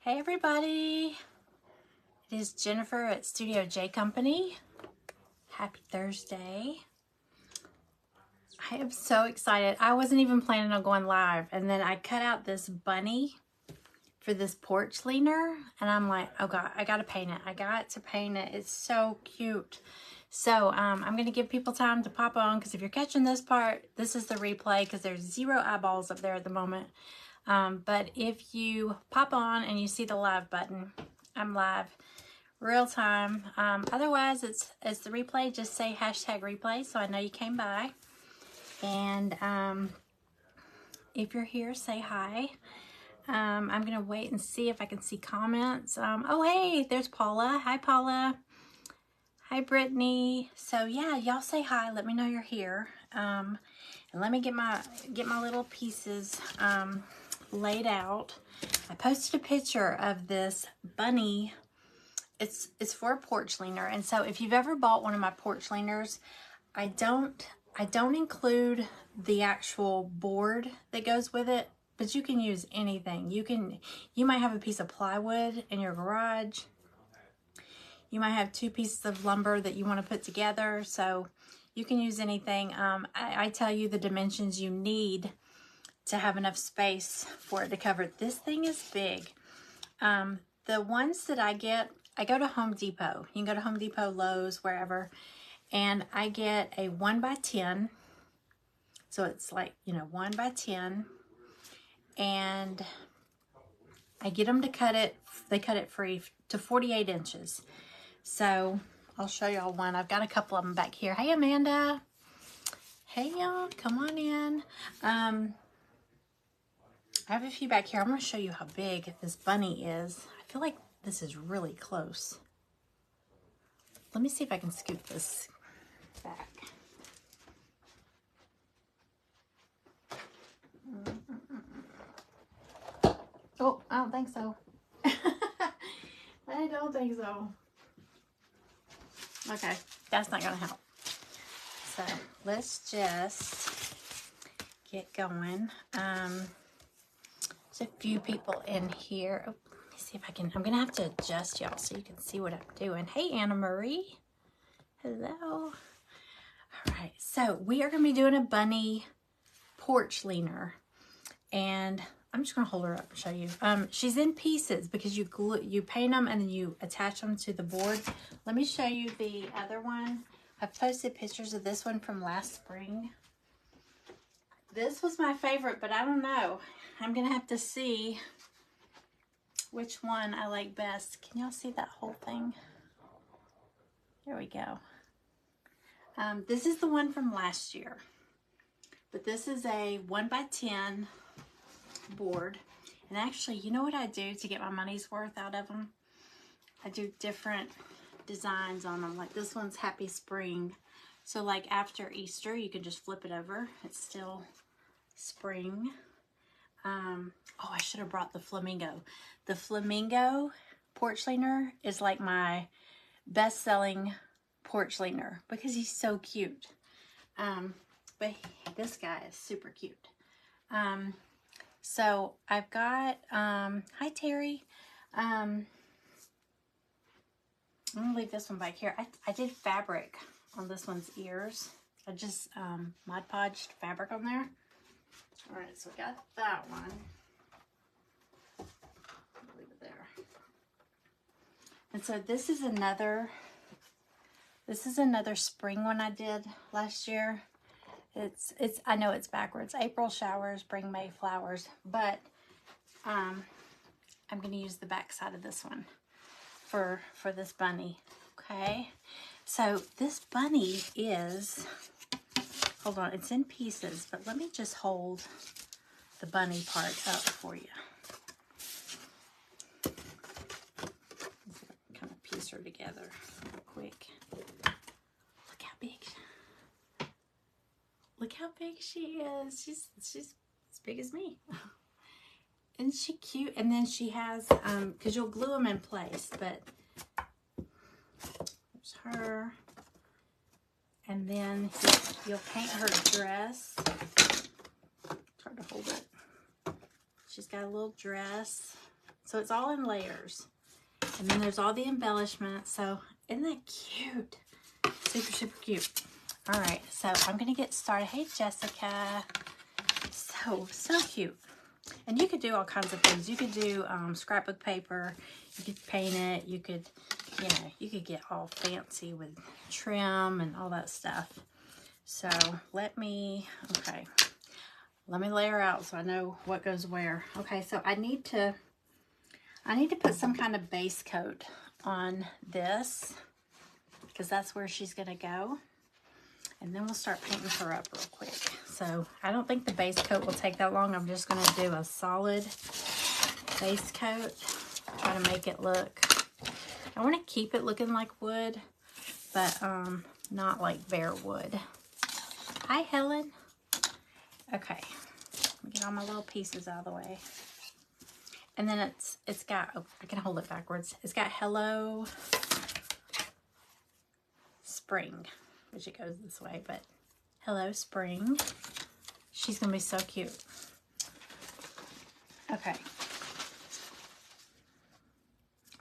Hey everybody, it is Jennifer at Studio J Company. Happy Thursday. I am so excited. I wasn't even planning on going live, and then I cut out this bunny for this porch leaner, and I'm like, oh God, I gotta paint it. I got to paint it. It's so cute. So I'm gonna give people time to pop on, because if you're catching this part, this is the replay because there's 0 eyeballs up there at the moment. But if you pop on and you see the live button, I'm live, real time. Otherwise, it's the replay. Just say hashtag replay so I know you came by. And if you're here, say hi. I'm going to wait and see if I can see comments. Oh, hey, there's Paula. Hi, Paula. Hi, Brittany. So, yeah, y'all say hi. Let me know you're here. And let me get my little pieces laid out. I posted a picture of this bunny. It's for a porch leaner, and so if you've ever bought one of my porch leaners, I don't include the actual board that goes with it, but you can use anything. You might have a piece of plywood in your garage. You might have 2 pieces of lumber that you want to put together, so you can use anything. I tell you the dimensions you need to have enough space for it to cover it. This thing is big. The ones that I get, I go to Home Depot. You can go to Home Depot, Lowe's, wherever, and I get a 1x10. So it's like, 1x10, and I get them to cut it. They cut it free to 48 inches. So I'll show y'all one. I've got a couple of them back here. Hey, Amanda. Hey, y'all. Come on in. I have a few back here. I'm going to show you how big this bunny is. I feel like this is really close. Let me see if I can scoot this back. Oh, I don't think so. I don't think so. Okay, that's not going to help. So let's just get going. There's a few people in here. Oh, let me see if I can. I'm going to have to adjust y'all so you can see what I'm doing. Hey, Anna Marie. Hello. All right, so we are going to be doing a bunny porch leaner. And I'm just going to hold her up and show you. She's in pieces because you paint them and then you attach them to the board. Let me show you the other one. I've posted pictures of this one from last spring. This was my favorite, but I don't know. I'm going to have to see which one I like best. Can y'all see that whole thing? There we go. This is the one from last year. But this is a 1x10 board. And actually, you know what I do to get my money's worth out of them? I do different designs on them. Like this one's Happy Spring. So like after Easter, you can just flip it over. It's still spring. Oh, I should have brought the flamingo. The flamingo porch leaner is like my best-selling porch leaner because he's so cute. But this guy is super cute. So I've got, hi Terry. I'm gonna leave this one back here. I did fabric on this one's ears. I just Mod Podged fabric on there. All right, so we got that one. Leave it there. And so this is another spring one I did last year. I know it's backwards. April showers bring May flowers, but I'm going to use the back side of this one for this bunny. Okay, so this bunny is, hold on, it's in pieces, but let me just hold the bunny part up for you. Kind of piece her together real quick. Look how big. Look how big she is. She's as big as me. Isn't she cute? And then she has, because you'll glue them in place, but there's her. And then you'll paint her dress. It's hard to hold it. She's got a little dress. So it's all in layers. And then there's all the embellishments. So isn't that cute? Super, super cute. All right, so I'm gonna get started. Hey, Jessica. So cute. And you could do all kinds of things. You could do scrapbook paper. You could paint it. You could, you know, you could get all fancy with trim and all that stuff. So let me layer out so I know what goes where. Okay, so I need to put some kind of base coat on this because that's where she's gonna go. And then we'll start painting her up real quick. So I don't think the base coat will take that long. I'm just gonna do a solid base coat. Try to make it look, I wanna keep it looking like wood, but not like bare wood. Hi, Helen. Okay, let me get all my little pieces out of the way. And then it's got, oh, I can hold it backwards. It's got Hello Spring, which it goes this way, but Hello Spring. She's gonna be so cute. Okay.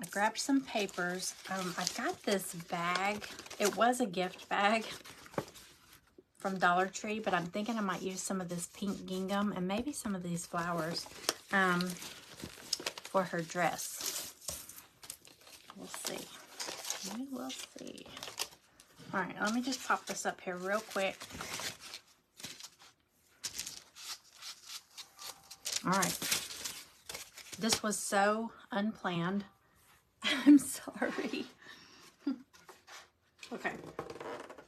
I grabbed some papers. I got this bag. It was a gift bag from Dollar Tree, but I'm thinking I might use some of this pink gingham and maybe some of these flowers for her dress. We'll see. We will see. All right, let me just pop this up here real quick. All right. This was so unplanned. I'm sorry. Okay.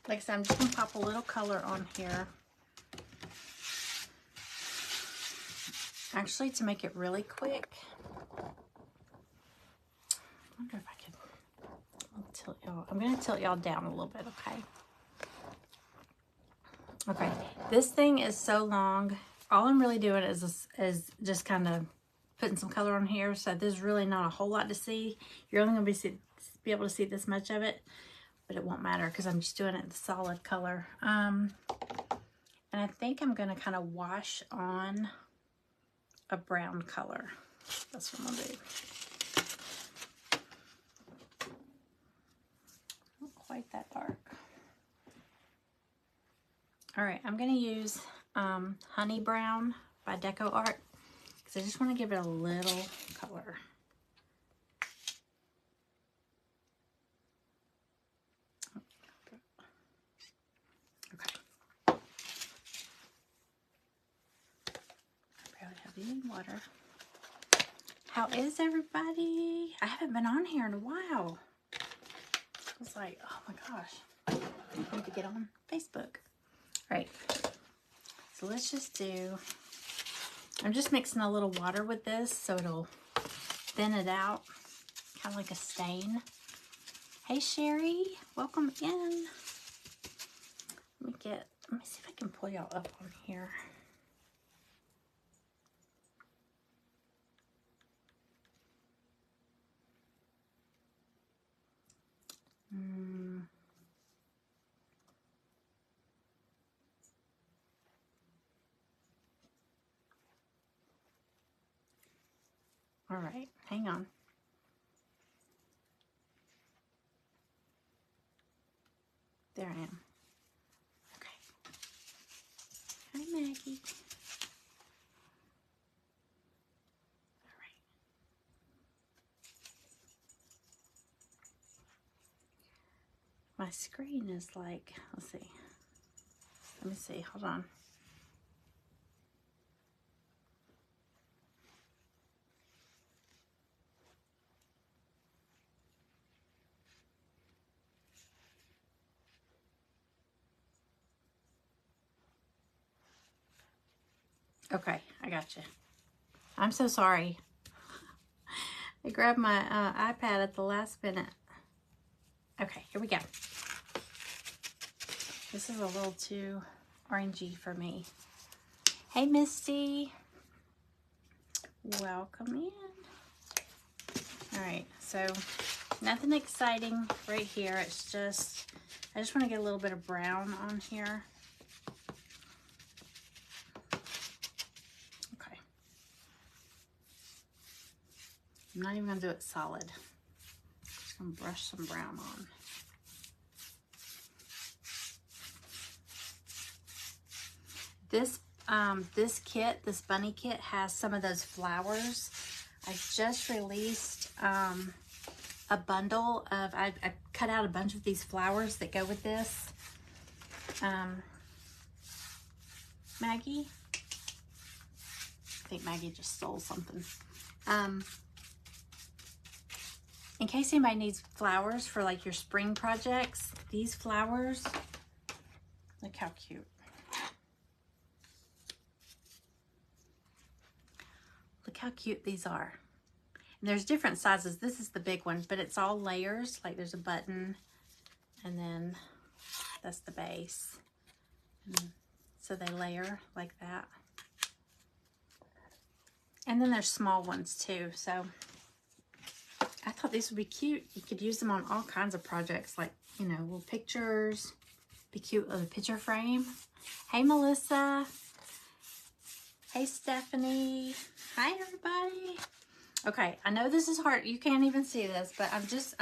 Like I said, I'm just going to pop a little color on here. Actually, to make it really quick, I wonder if I could tilt y'all. I'm going to tilt y'all down a little bit, okay? Okay. This thing is so long. All I'm really doing is just kind of putting some color on here. So there's really not a whole lot to see. You're only going to be able to see this much of it. But it won't matter because I'm just doing it in solid color. And I think I'm going to kind of wash on a brown color. That's what I'm going to do. Not quite that dark. All right, I'm going to use Honey Brown by Deco Art because I just want to give it a little color. Water. How is everybody? I haven't been on here in a while. I was like, oh my gosh, I need to get on Facebook. All right, so let's just do, I'm just mixing a little water with this so it'll thin it out, kind of like a stain. Hey Sherry, welcome in. Let me see if I can pull y'all up on here. All right, hang on. There I am. Okay. Hi, Maggie. All right. My screen is like, let's see. Let me see, hold on. Okay, I got you. I'm so sorry. I grabbed my iPad at the last minute. Okay, here we go. This is a little too orangey for me. Hey, Misty. Welcome in. All right, so nothing exciting right here. It's just, I just want to get a little bit of brown on here. I'm not even gonna do it solid. Just gonna brush some brown on. This kit, this bunny kit, has some of those flowers. I just released a bundle of, I cut out a bunch of these flowers that go with this. Maggie? I think Maggie just stole something. In case anybody needs flowers for like your spring projects, these flowers, look how cute. Look how cute these are. And there's different sizes. This is the big one, but it's all layers. Like there's a button, and then that's the base. And so they layer like that. And then there's small ones too. So I thought these would be cute. You could use them on all kinds of projects, like, you know, little pictures. Be cute with a picture frame. Hey, Melissa. Hey, Stephanie. Hi, everybody. Okay, I know this is hard. You can't even see this, but I'm just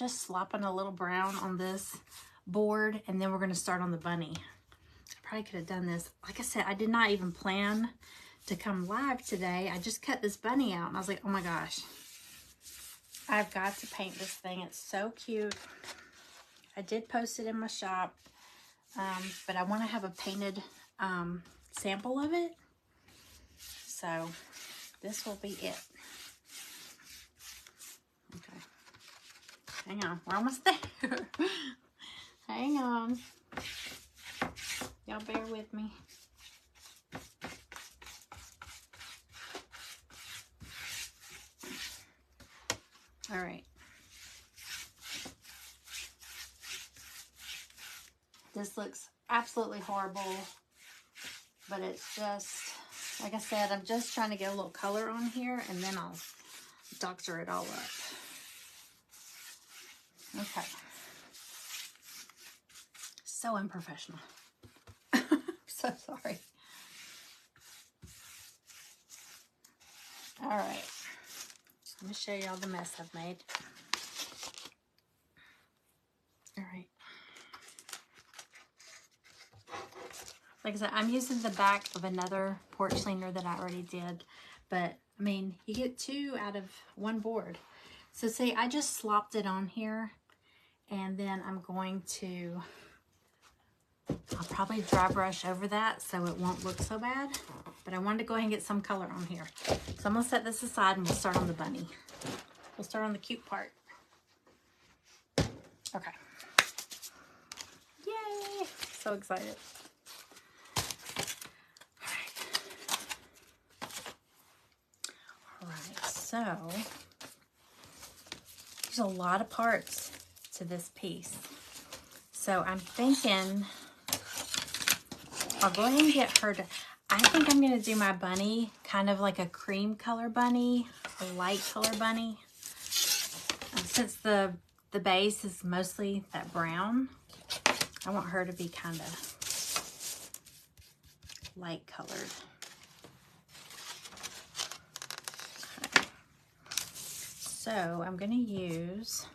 slopping a little brown on this board, and then we're going to start on the bunny. I probably could have done this. Like I said, I did not even plan to come live today. I just cut this bunny out, and I was like, oh my gosh, I've got to paint this thing. It's so cute. I did post it in my shop, but I want to have a painted sample of it. So this will be it. Okay. Hang on. We're almost there. Hang on. Y'all bear with me. All right. This looks absolutely horrible, but it's just, like I said, I'm just trying to get a little color on here, and then I'll doctor it all up. Okay. So unprofessional. So sorry. All right. Let me show you all the mess I've made. All right. Like I said, I'm using the back of another porch leaner that I already did. But, I mean, you get two out of one board. So, see, I just slopped it on here. And then I'm going to, I'll probably dry brush over that so it won't look so bad. But I wanted to go ahead and get some color on here. So I'm going to set this aside and we'll start on the bunny. We'll start on the cute part. Okay. Yay! So excited. Alright, so there's a lot of parts to this piece. So I'm thinking I'll go ahead and get her to, I think I'm going to do my bunny kind of like a cream color bunny, a light color bunny. Since the base is mostly that brown, I want her to be kind of light colored. Okay. So I'm going to use,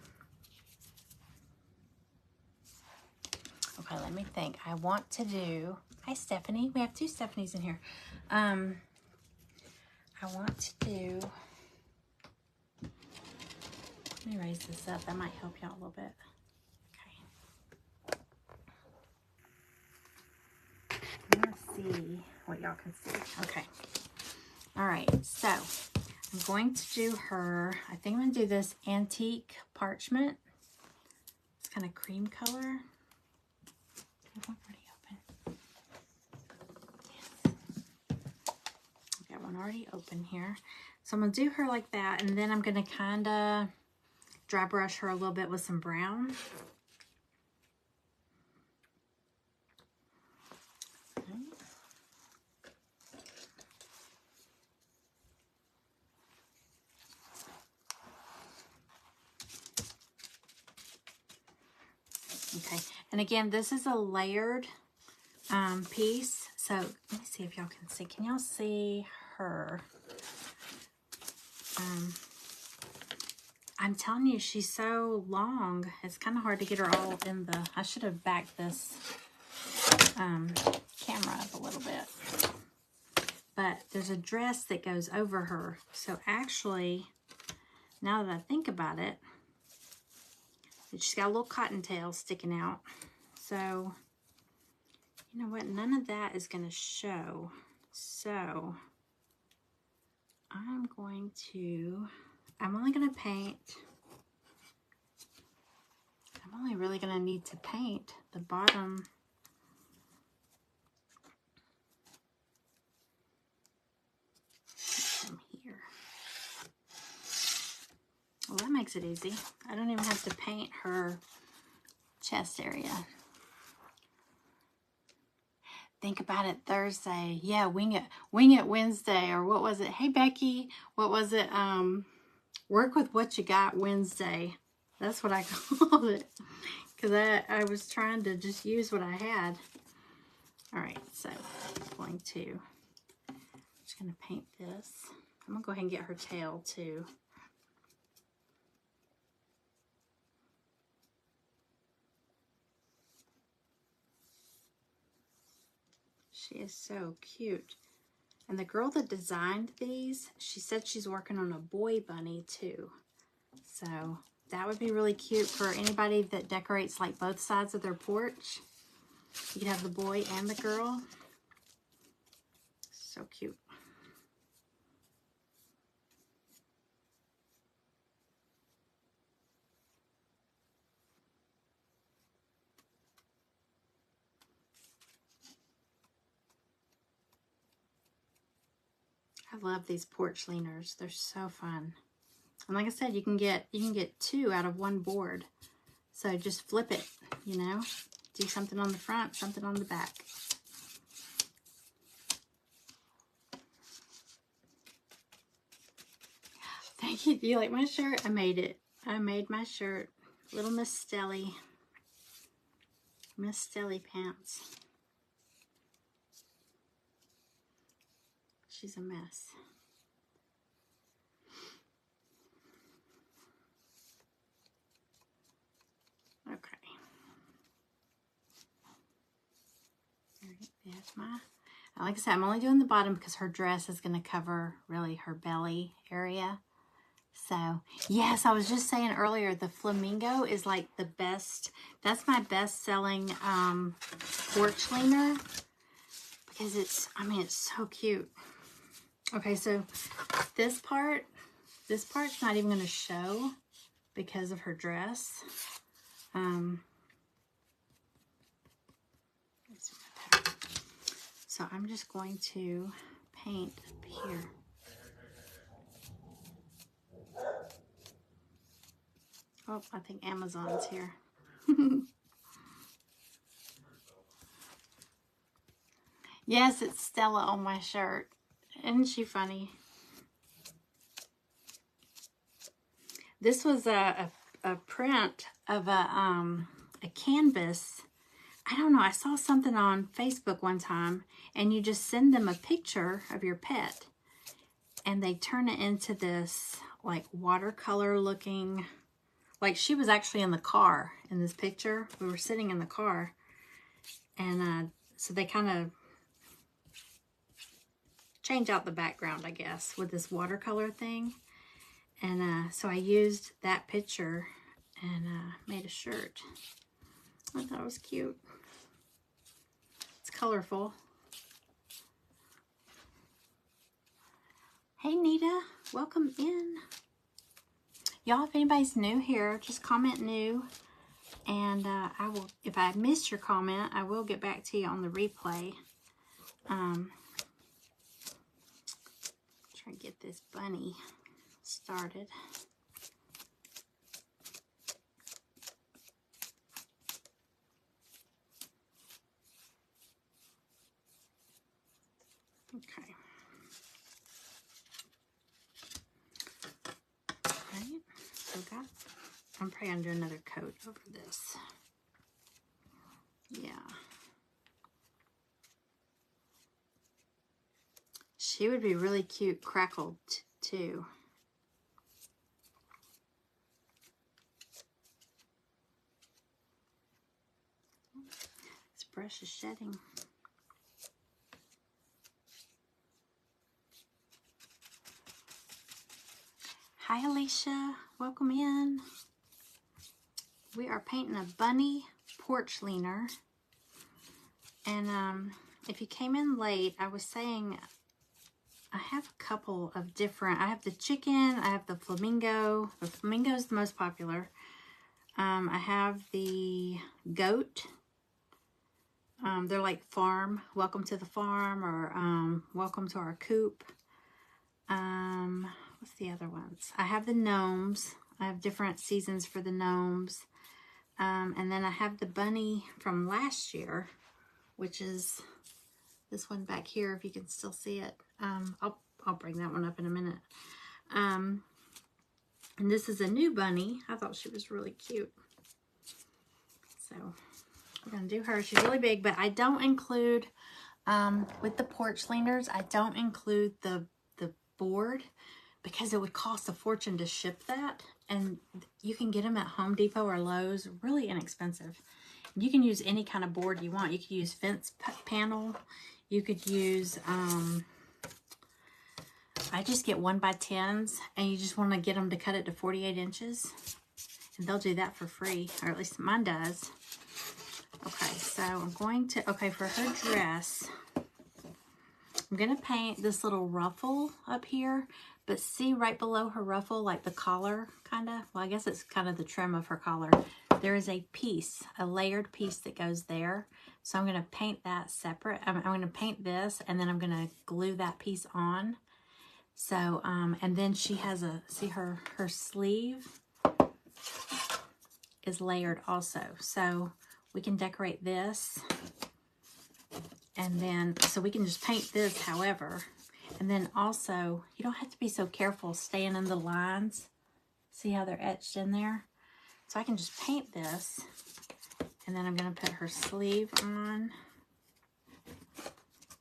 okay, let me think. I want to do, hi Stephanie, we have two Stephanies in here. I want to do, let me raise this up. That might help you out a little bit. Okay. Let's see what y'all can see. Okay. All right. So I'm going to do her, I think I'm going to do this antique parchment. It's kind of cream color. I have one already open. Yes. I got one already open here. So I'm going to do her like that. And then I'm going to kind of dry brush her a little bit with some brown. Okay, and again, this is a layered piece. So let me see if y'all can see. Can y'all see her? I'm telling you, she's so long. It's kind of hard to get her all in the... I should have backed this camera up a little bit. But there's a dress that goes over her. So actually, now that I think about it, she's got a little cottontail sticking out. So, you know what? None of that is going to show. So, I'm only going to paint... I'm only really going to need to paint the bottom from here. Well, that makes it easy. I don't even have to paint her chest area. Think about it Thursday. Yeah, wing it Wednesday, or what was it? Hey, Becky, what was it? Work with what you got Wednesday. That's what I called it. Because I was trying to just use what I had. All right, so I'm just going to paint this. I'm going to go ahead and get her tail too. She is so cute. And the girl that designed these, she said she's working on a boy bunny too. So that would be really cute for anybody that decorates like both sides of their porch. You could have the boy and the girl. So cute. I love these porch leaners. They're so fun. And like I said, you can get 2 out of 1 board. So just flip it, you know. Do something on the front, something on the back. Thank you. Do you like my shirt? I made it. I made my shirt. Little Miss Stelly. Miss Stelly pants. She's a mess. Okay. All right, there's my... Like I said, I'm only doing the bottom because her dress is going to cover really her belly area. So, yes, I was just saying earlier, the flamingo is like the best. That's my best-selling porch leaner because it's so cute. Okay, so this part's not even going to show because of her dress. So I'm just going to paint up here. Oh, I think Amazon's here. Yes, it's Stella on my shirt. Isn't she funny? This was a print of a canvas. I don't know, I saw something on Facebook one time, and you just send them a picture of your pet, and they turn it into this like watercolor looking, like she was actually in the car in this picture. We were sitting in the car, and so they kind of change out the background, I guess, with this watercolor thing. And so I used that picture and made a shirt. I thought it was cute. It's colorful. Hey Nita, welcome in. Y'all, if anybody's new here, just comment new. And I will, if I missed your comment, I will get back to you on the replay. Try to get this bunny started. Okay. Right. So I'm probably gonna do another coat over this. Yeah. She would be really cute crackled too. brush is shedding. Hi Alicia, welcome in. We are painting a Bunny Porch Leaner. And if you came in late, I was saying I have a couple of different, I have the chicken, I have the flamingo. The flamingo is the most popular. I have the goat. They're like farm, welcome to the farm, or welcome to our coop. What's the other ones? I have the gnomes. I have different seasons for the gnomes. And then I have the bunny from last year, which is this one back here, if you can still see it. I'll bring that one up in a minute. And this is a new bunny. I thought she was really cute. So we're going to do her. She's really big, but I don't include, with the porch leaners, I don't include the board because it would cost a fortune to ship that. And you can get them at Home Depot or Lowe's, really inexpensive. You can use any kind of board you want. You could use fence panel. You could use, I just get 1x10s, and you just want to get them to cut it to 48 inches. And they'll do that for free, or at least mine does. Okay, so I'm going to, for her dress, I'm going to paint this little ruffle up here. But see right below her ruffle, like the collar, kind of, well, I guess it's kind of the trim of her collar. There is a piece, a layered piece that goes there. So I'm going to paint that separate. I'm going to paint this, and then I'm going to glue that piece on. So, and then she has a, see her sleeve is layered also. So we can decorate this. And then, so we can just paint this however. And then also, you don't have to be so careful staying in the lines. See how they're etched in there? So I can just paint this. And then I'm going to put her sleeve on.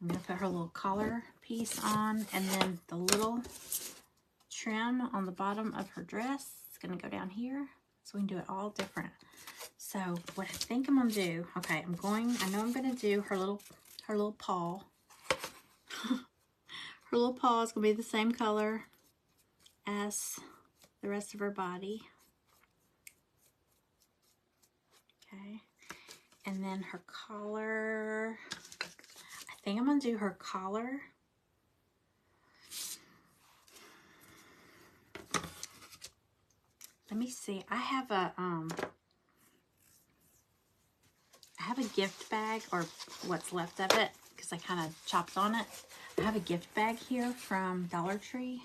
I'm going to put her little collar piece on. And then the little trim on the bottom of her dress is going to go down here. So we can do it all different. So what I think I'm going to do, okay, I know I'm going to do her little paw. Her little paw is going to be the same color as the rest of her body. Okay. And then her collar. I think I'm going to do her collar. Let me see. I have a gift bag, or what's left of it, because I kind of chopped on it. I have a gift bag here from Dollar Tree.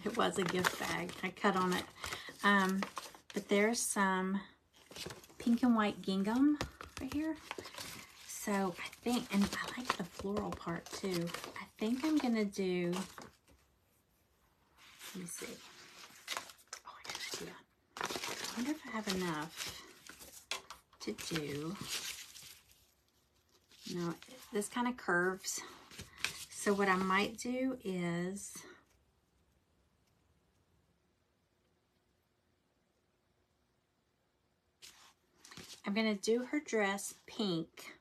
It was a gift bag. I cut on it. But there's some pink and white gingham right here. So I think, and I like the floral part too. I think I'm going to do, let me see. Oh, I got an idea. I wonder if I have enough to do. No, this kind of curves. So what I might do is I'm going to do her dress pink.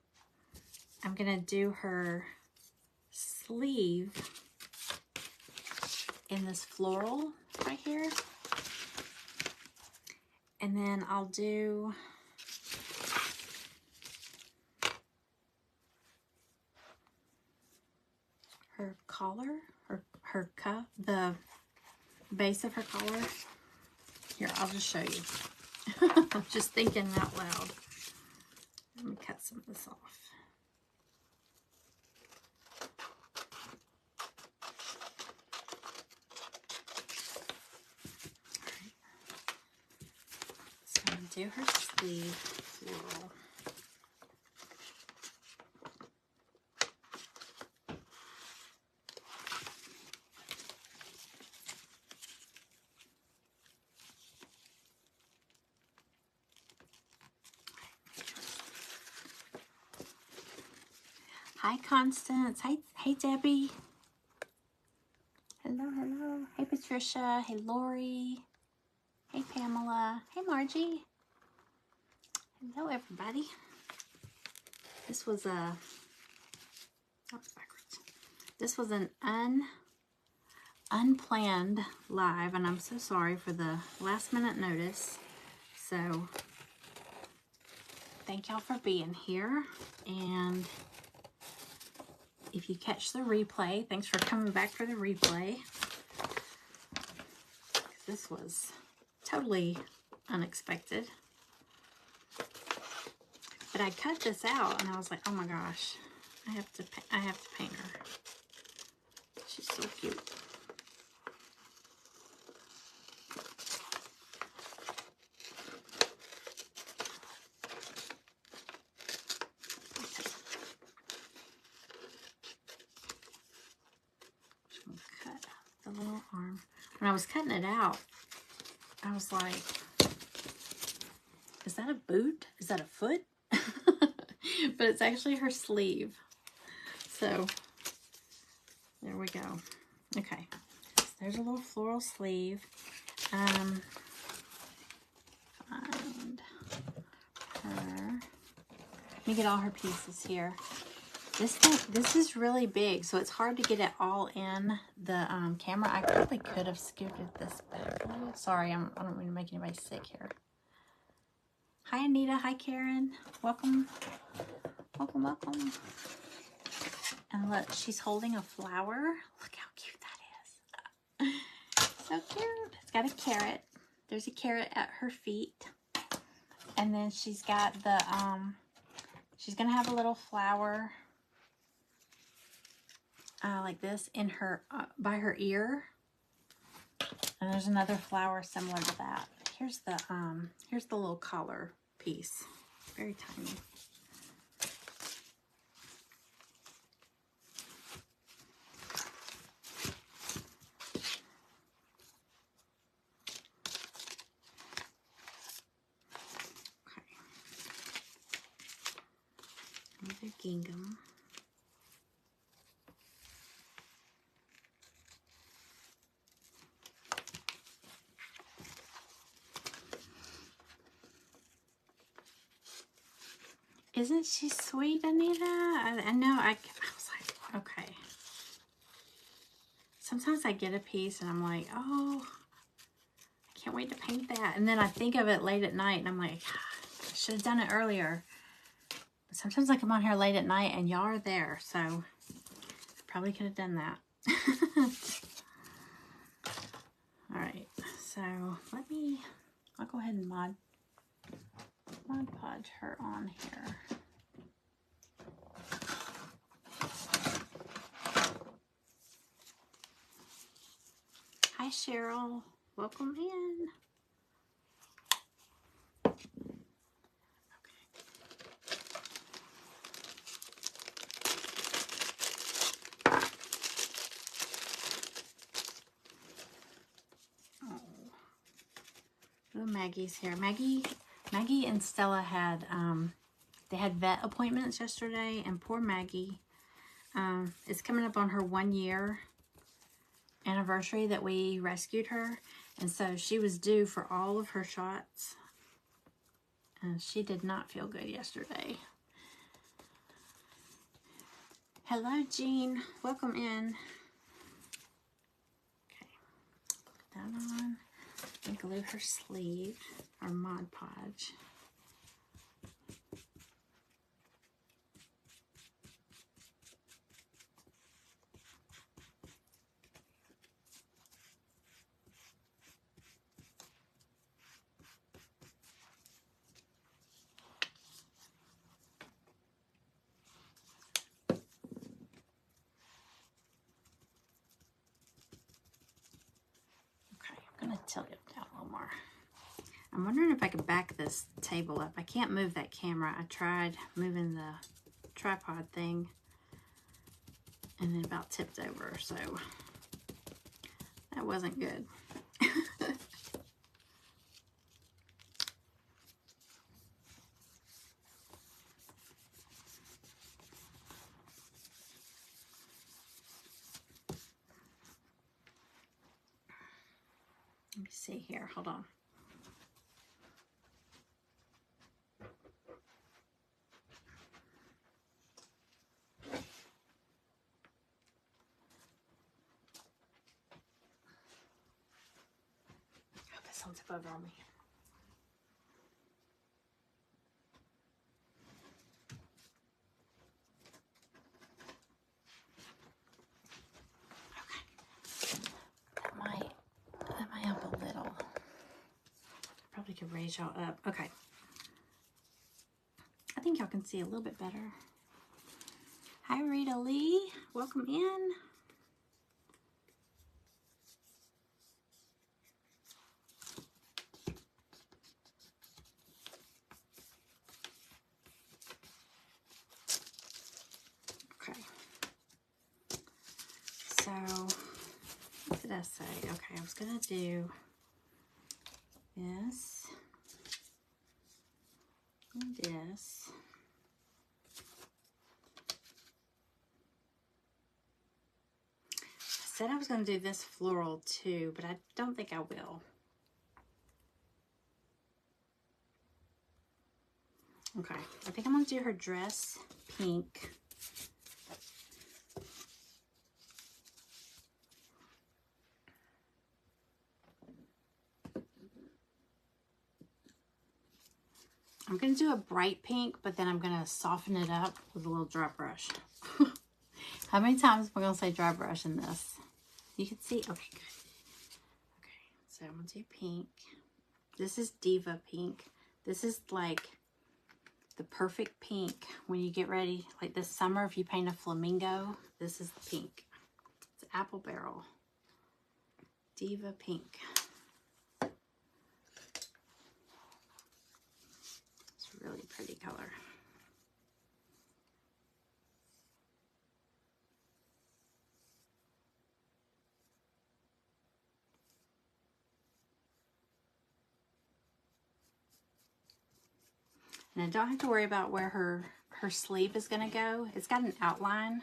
I'm going to do her sleeve in this floral right here. And then I'll do her collar, her cuff, the base of her collar. Here, I'll just show you. I'm just thinking out loud. Let me cut some of this off. So I'm going to do her sleeve floral. Hi, Constance. Hey, Debbie. Hello. Hey, Patricia. Hey, Lori. Hey, Pamela. Hey, Margie. Hello everybody. This was a, this was an unplanned live, and I'm so sorry for the last minute notice. So thank y'all for being here, and if you catch the replay, thanks for coming back for the replay. This was totally unexpected. But I cut this out and I was like, oh my gosh, I have to paint her. She's so cute. Just gonna cut the little arm. When I was cutting it out, I was like, is that a boot? Is that a foot? But it's actually her sleeve. So there we go. Okay, so there's a little floral sleeve. Find her. Let me get all her pieces here. This is really big, so it's hard to get it all in the camera. I probably could have scooted this back a little. Sorry, I don't mean to make anybody sick here. Hi Anita, hi Karen. Welcome. Welcome, welcome. And look, she's holding a flower. Look how cute that is. So cute. It's got a carrot. There's a carrot at her feet. And then she's got the, she's going to have a little flower like this in her, by her ear. And there's another flower similar to that. Here's the little collar piece. Very tiny. Another gingham. Isn't she sweet, Anita? I know. I was like, okay. Sometimes I get a piece and I'm like, oh, I can't wait to paint that. And then I think of it late at night and I'm like, I should have done it earlier. But sometimes I come on here late at night and y'all are there. So I probably could have done that. All right. So I'll go ahead and Mod Podge her on here. Hi Cheryl, welcome in. Okay. Oh, little Maggie's here. Maggie and Stella had they had vet appointments yesterday, and poor Maggie is coming up on her 1 year anniversary that we rescued her, and so she was due for all of her shots, and she did not feel good yesterday. Hello Jean, welcome in. Okay, put that on and glue her sleeve, our Mod Podge. I'm going to tilt it down a little more. I'm wondering if I could back this table up. I can't move that camera. I tried moving the tripod thing and it about tipped over, so that wasn't good. Let me see here. Hold on. don't tip over on me. That might help a little. Probably could raise y'all up. Okay. I think y'all can see a little bit better. Hi, Rita Lee. Welcome in. Okay. So, what did I say? Okay, I was going to do this and this. I said I was going to do this floral too, but I don't think I will. Okay, I think I'm going to do her dress pink. I'm going to do a bright pink, but then I'm going to soften it up with a little dry brush. How many times am I going to say dry brush in this? You can see? Okay, good. Okay, so I'm going to do pink. This is Diva pink. This is like the perfect pink when you get ready. Like this summer, if you paint a flamingo, this is the pink. It's apple barrel. Diva pink. It's a really pretty color. And I don't have to worry about where her sleeve is going to go. It's got an outline.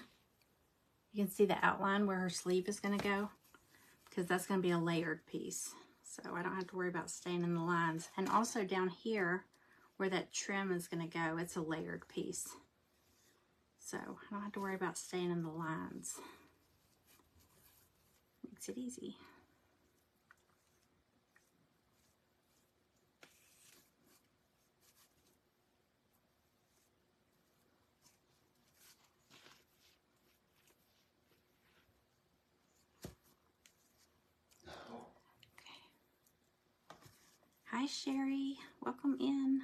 You can see the outline where her sleeve is going to go because that's going to be a layered piece. So I don't have to worry about staying in the lines. And also down here where that trim is going to go, it's a layered piece. So I don't have to worry about staying in the lines. Makes it easy. Hi, Sherry. Welcome in.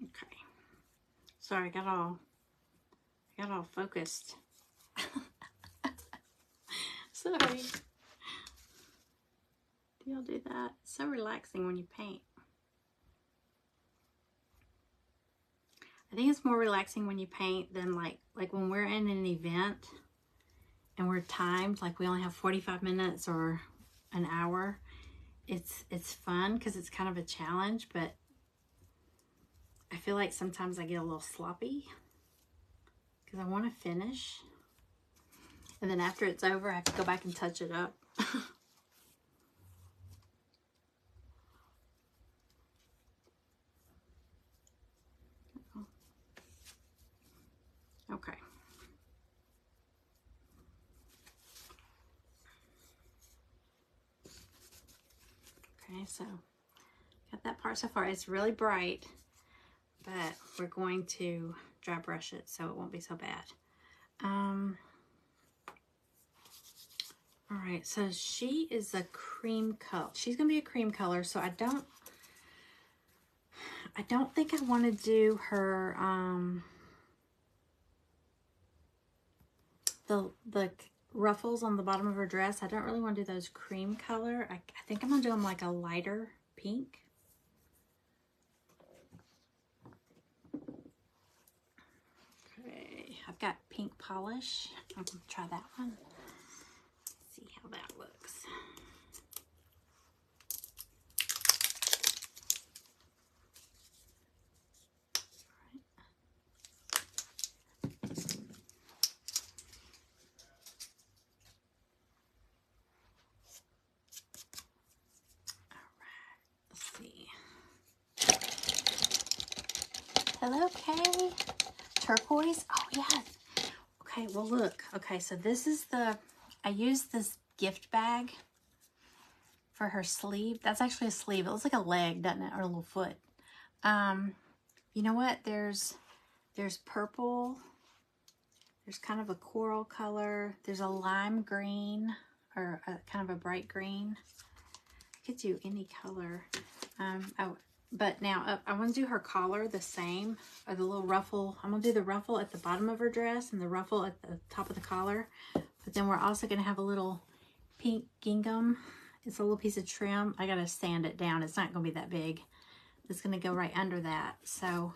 Okay. Sorry, I got all focused. Sorry. Do y'all do that? It's so relaxing when you paint. I think it's more relaxing when you paint than like when we're in an event and we're timed, like we only have 45 minutes or an hour. It's fun because it's kind of a challenge, but I feel like sometimes I get a little sloppy because I want to finish. And then after it's over, I have to go back and touch it up. Okay. Okay, so got that part so far. It's really bright, but we're going to dry brush it so it won't be so bad. All right, so she is a cream color. She's gonna be a cream color, so I don't think I want to do her the ruffles on the bottom of her dress. I don't really want to do those cream color. I think I'm gonna do them like a lighter pink. I've got pink polish. I'm going to try that one. See how that looks. Hello, Kay. Turquoise. Oh, yes. Okay, well, look. Okay, so this is I used this gift bag for her sleeve. That's actually a sleeve. It looks like a leg, doesn't it? Or a little foot. You know what? There's purple. There's kind of a coral color. There's a lime green, or kind of a bright green. I could do any color. But now I want to do her collar the same, or the little ruffle. I'm going to do the ruffle at the bottom of her dress and the ruffle at the top of the collar. But then we're also going to have a little pink gingham. It's a little piece of trim. I got to sand it down. It's not going to be that big. It's going to go right under that. So,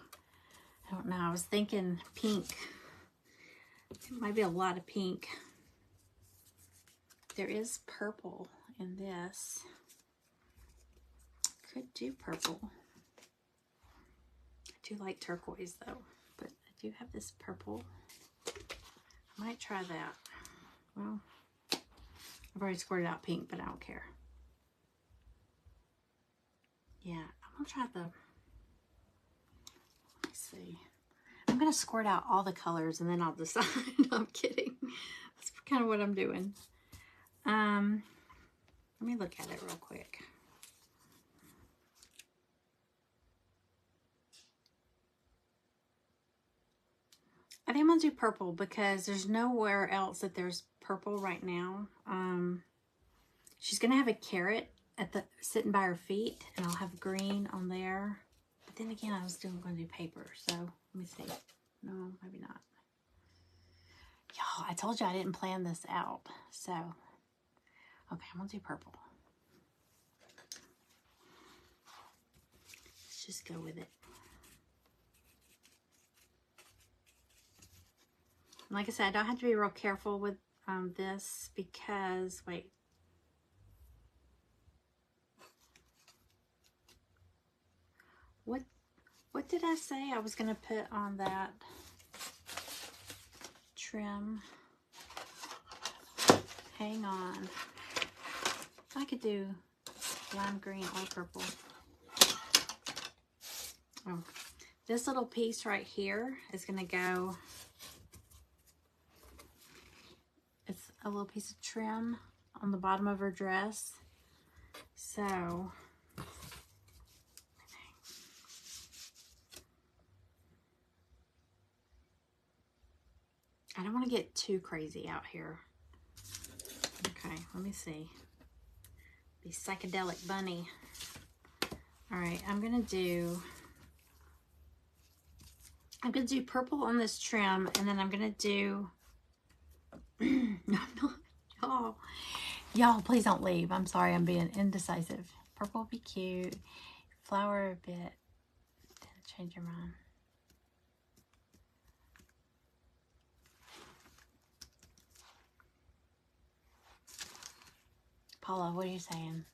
I don't know. I was thinking pink. It might be a lot of pink. There is purple in this. Could do purple. I do like turquoise though, but I do have this purple. I might try that. Well, I've already squirted out pink, but I don't care. Yeah, I'm gonna try the, let's see. I'm gonna squirt out all the colors and then I'll decide. No, I'm kidding. That's kind of what I'm doing. Let me look at it real quick. I think I'm going to do purple because there's nowhere else that there's purple right now. She's going to have a carrot sitting by her feet, and I'll have green on there. But then again, I was going to do paper, so let me see. No, maybe not. Y'all, I told you I didn't plan this out. So, okay, I'm going to do purple. Let's just go with it. Like I said, I don't have to be real careful with this because, wait. What did I say I was going to put on that trim? Hang on. I could do lime green or purple. Oh, this little piece right here is going to go. It's a little piece of trim on the bottom of her dress. So, I don't want to get too crazy out here. Okay, let me see. The psychedelic bunny. All right, I'm gonna do purple on this trim, and then I'm gonna do. No, I'm not. Y'all, please don't leave. I'm sorry, I'm being indecisive. Purple would be cute. Flower a bit. Then change your mind. Paula, what are you saying?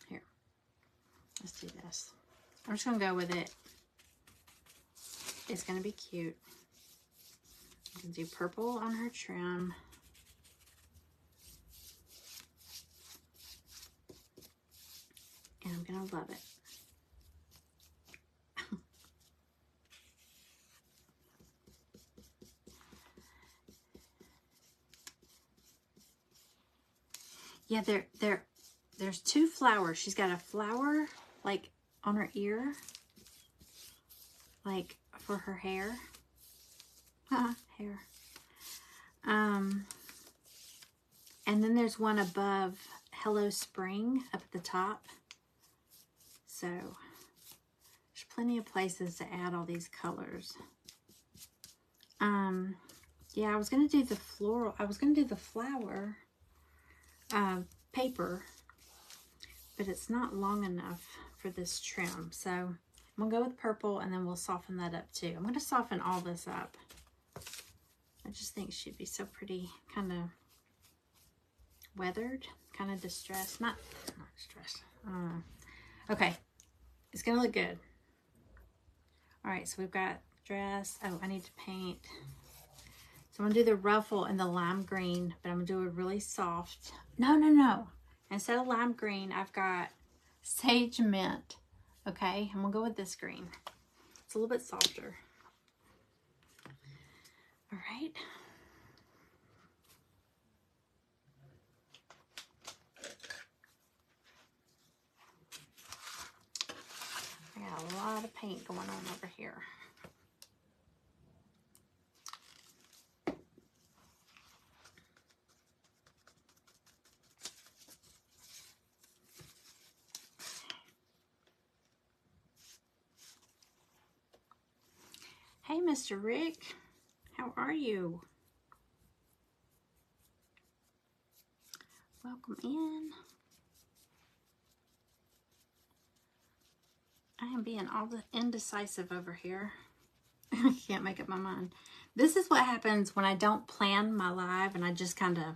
Here. Let's do this. I'm just gonna go with it. It's gonna be cute. I'm gonna do purple on her trim. And I'm gonna love it. Yeah, there's two flowers. She's got a flower like on her ear, like for her hair. Hair. And then there's one above Hello Spring up at the top. So there's plenty of places to add all these colors. Yeah, I was gonna do the floral. I was gonna do the flower paper, but it's not long enough for this trim. So I'm I'm going to go with purple, and then we'll soften that up too. I'm going to soften all this up. I just think she'd be so pretty, kind of weathered, kind of distressed. Not distressed. Okay, it's going to look good. All right, so we've got dress. Oh, I need to paint. So I'm going to do the ruffle in the lime green, but I'm going to do it really soft. No. Instead of lime green, I've got sage mint. Okay, I'm going to go with this green. It's a little bit softer. All right. I got a lot of paint going on over here. Hey, Mr. Rick, how are you? Welcome in. I am being all indecisive over here. I can't make up my mind. This is what happens when I don't plan my live and I just kind of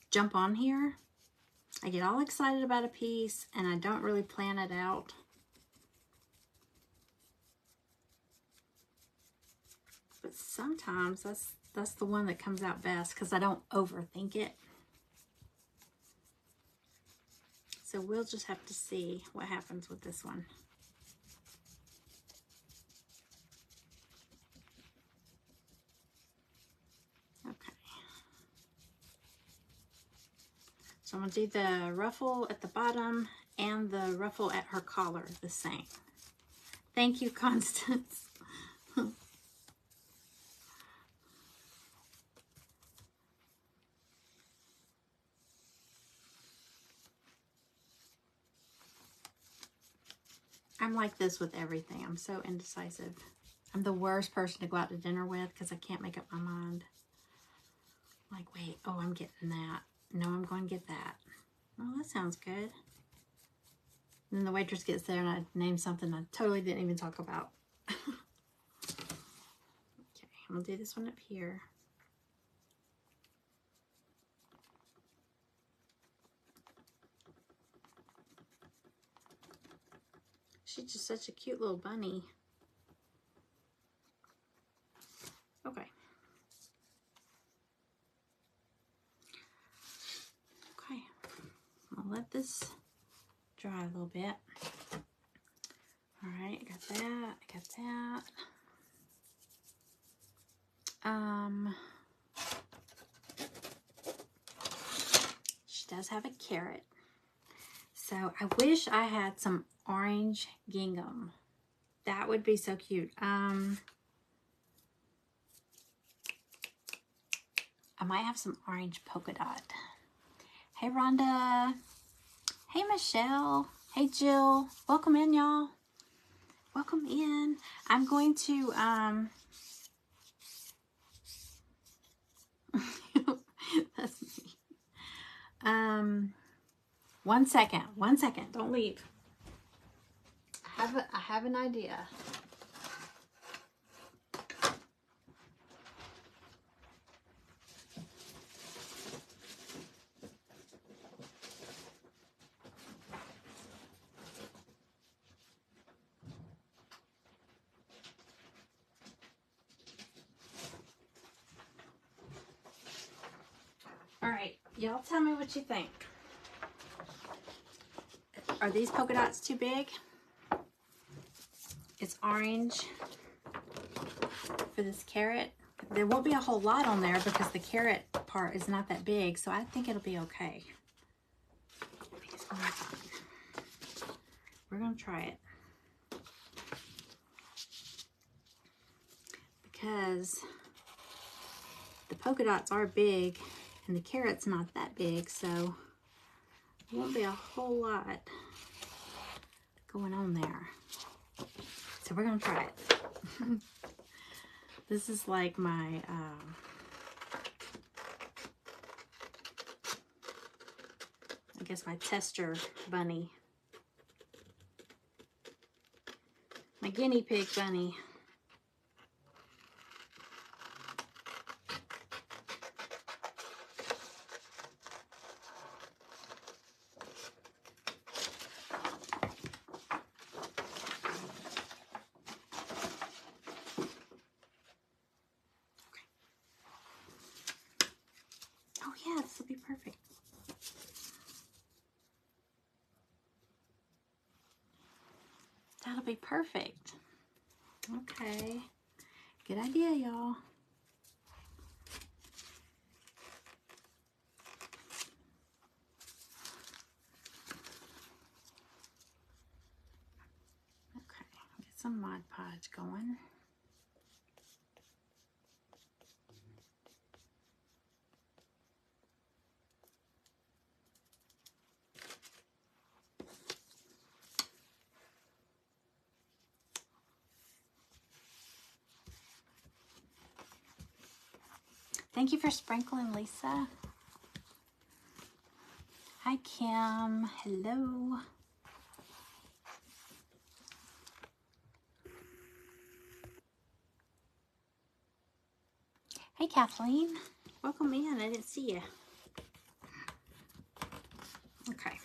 jump on here. I get all excited about a piece and I don't really plan it out. But sometimes that's the one that comes out best because I don't overthink it. So we'll just have to see what happens with this one. Okay. So I'm going to do the ruffle at the bottom and the ruffle at her collar the same. Thank you, Constance. I'm like this with everything. I'm so indecisive. I'm the worst person to go out to dinner with because I can't make up my mind. Like, wait, oh, I'm getting that. No, I'm going to get that. Oh, that sounds good. And then the waitress gets there and I name something I totally didn't even talk about. Okay, I'm going to do this one up here. She's just such a cute little bunny. Okay. Okay. I'll let this dry a little bit. All right, got that. I got that. She does have a carrot. So I wish I had some orange gingham. That would be so cute. I might have some orange polka dot. Hey, Rhonda. Hey, Michelle. Hey, Jill. Welcome in, y'all. Welcome in. I'm going to, that's me. 1 second. 1 second. Don't leave. I have an idea. All right, y'all tell me what you think. Are these polka dots too big? It's orange for this carrot. There won't be a whole lot on there because the carrot part is not that big, so I think it'll be okay. I think it's gonna be fine. We're gonna try it. Because the polka dots are big and the carrot's not that big, so there won't be a whole lot going on there. So we're gonna try it. This is like my I guess my tester bunny. My guinea pig bunny. Oh yeah, this will be perfect. That'll be perfect. Okay. Good idea, y'all. Okay, get some Mod Podge going. Thank you for sprinkling, Lisa. Hi, Kim. Hello. Hey, Kathleen. Welcome in. I didn't see you. Okay.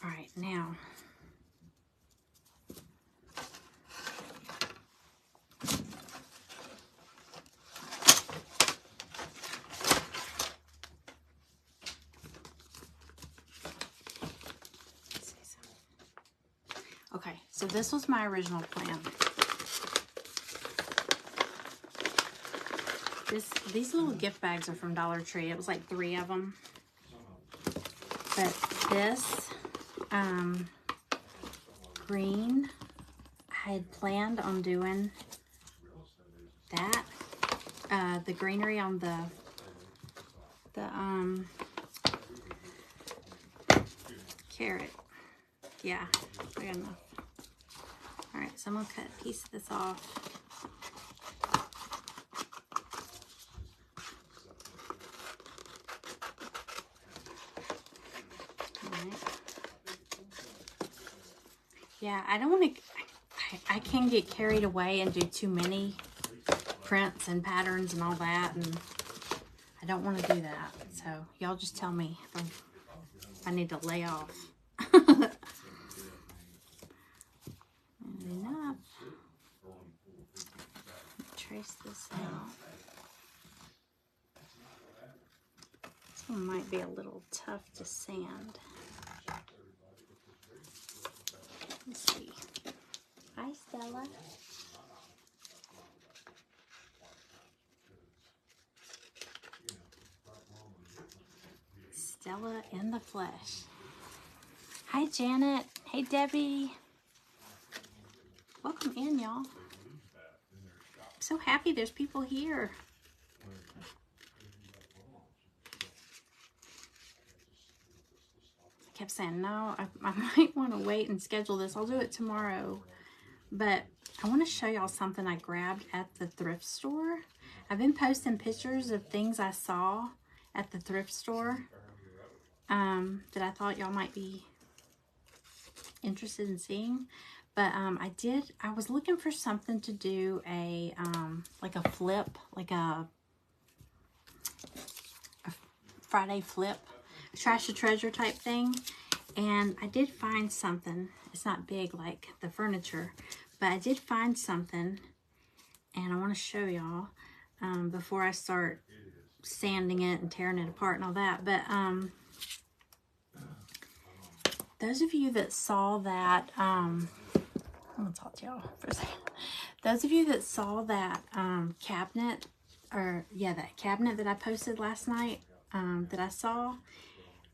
All right, now. Okay, so this was my original plan. These little gift bags are from Dollar Tree. It was like 3 of them. But this green, I had planned on doing that. The greenery on the carrot. Yeah, I got enough. All right, so I'm gonna cut a piece of this off. Yeah, I don't want to, I can get carried away and do too many prints and patterns and all that, and I don't want to do that. So y'all just tell me if I need to lay off. Enough. Trace this out. This one might be a little tough to sand. Let's see. Hi, Stella. Stella in the flesh. Hi, Janet. Hey, Debbie. Welcome in, y'all. I'm so happy there's people here. I kept saying, no, I might want to wait and schedule this. I'll do it tomorrow. But I want to show y'all something I grabbed at the thrift store. I've been posting pictures of things I saw at the thrift store that I thought y'all might be interested in seeing. But I was looking for something to do like a flip, like a Friday flip, trash to treasure type thing. And I did find something. It's not big like the furniture, but I did find something, and I want to show y'all before I start sanding it and tearing it apart and all that. But those of you that saw that, I'm gonna talk to y'all for a second. Those of you that saw that cabinet, or yeah, that cabinet that I posted last night, that I saw,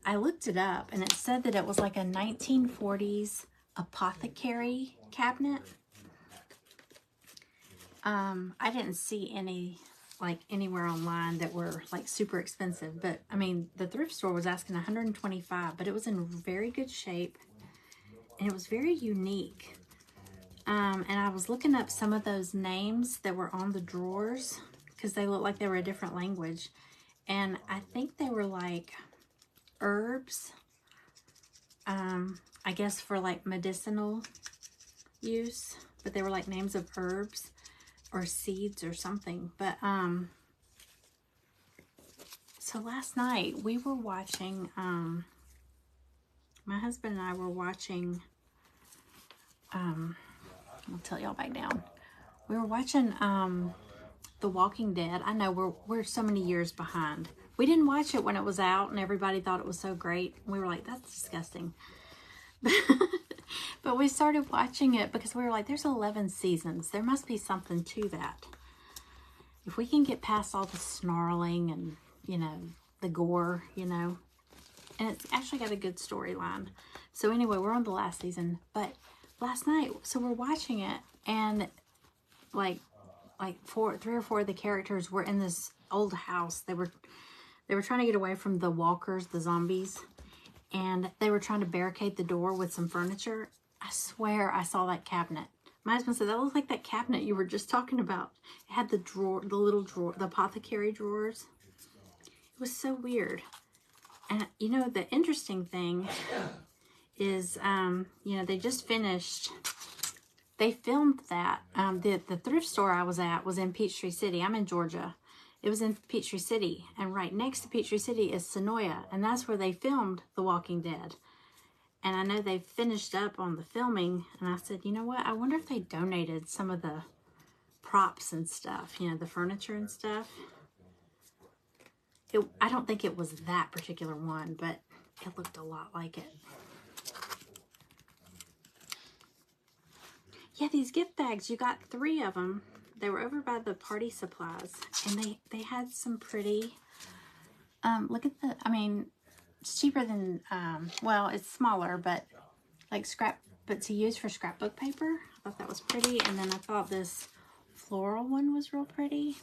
I looked it up and it said that it was like a 1940s apothecary cabinet. I didn't see any like anywhere online that were like super expensive, but I mean the thrift store was asking $125, but it was in very good shape and it was very unique. And I was looking up some of those names that were on the drawers because they looked like they were a different language, And I think they were like herbs, I guess for like medicinal use, but they were like names of herbs or seeds or something. But so last night we were watching, my husband and I were watching, I'll tell y'all back down. We were watching The Walking Dead. I know we're so many years behind. We didn't watch it when it was out and everybody thought it was so great. We were like, that's disgusting. But we started watching it because we were like, there's 11 seasons. There must be something to that. If we can get past all the snarling and, you know, the gore, you know. And it's actually got a good storyline. So anyway, we're on the last season. But last night, so we're watching it, and like 3 or 4 of the characters were in this old house. They were trying to get away from the walkers, the zombies. And they were trying to barricade the door with some furniture. I swear I saw that cabinet. My husband said, that looks like that cabinet you were just talking about. It had the drawer, the little drawer, the apothecary drawers. It was so weird. And, you know, the interesting thing is, you know, they just finished, they filmed that. The thrift store I was at was in Peachtree City. I'm in Georgia. It was in Peachtree City, and right next to Peachtree City is Sonoya, and that's where they filmed The Walking Dead. And I know they finished up on the filming, and I said, you know what, I wonder if they donated some of the props and stuff, you know, the furniture and stuff. I don't think it was that particular one, but it looked a lot like it. Yeah, these gift bags, you got 3 of them. They were over by the party supplies, and they had some pretty, look at the, I mean, it's cheaper than, well, it's smaller, but like but to use for scrapbook paper. I thought that was pretty. And then I thought this floral one was real pretty.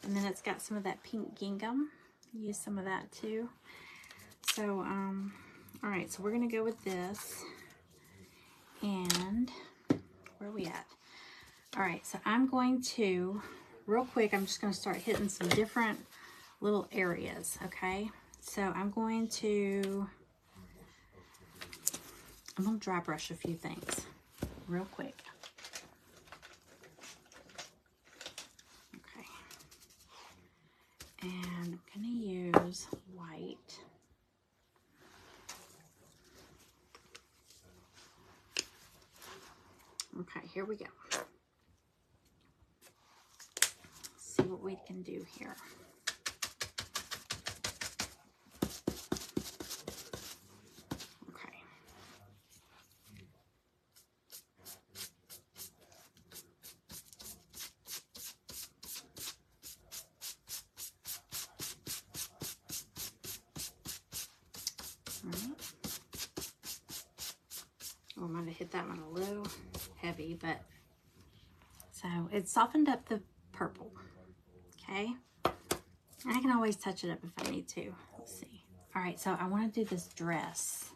And then it's got some of that pink gingham. Use some of that too. So, all right, so we're going to go with this. And where are we at? All right, so I'm going to, real quick, I'm just going to start hitting some different little areas, okay? So I'm going to dry brush a few things real quick. Okay. And I'm going to use white. Okay, here we go. See what we can do here. Okay. All right. Oh, I might have hit that one a little heavy, but so it softened up the purple. Okay. And I can always touch it up if I need to. Let's see. All right, so I want to do this dress.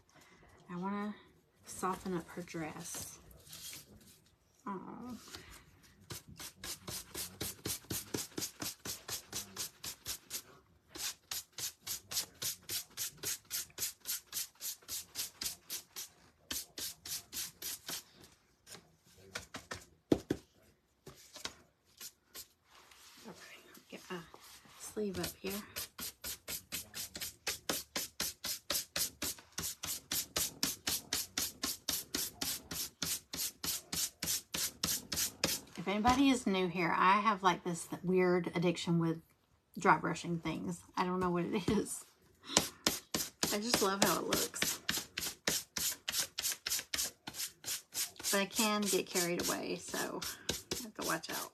I want to soften up her dress. Oh. Okay, get my sleeve up here. If anybody is new here, I have like this weird addiction with dry brushing things. I don't know what it is. I just love how it looks. But I can get carried away, so I have to watch out.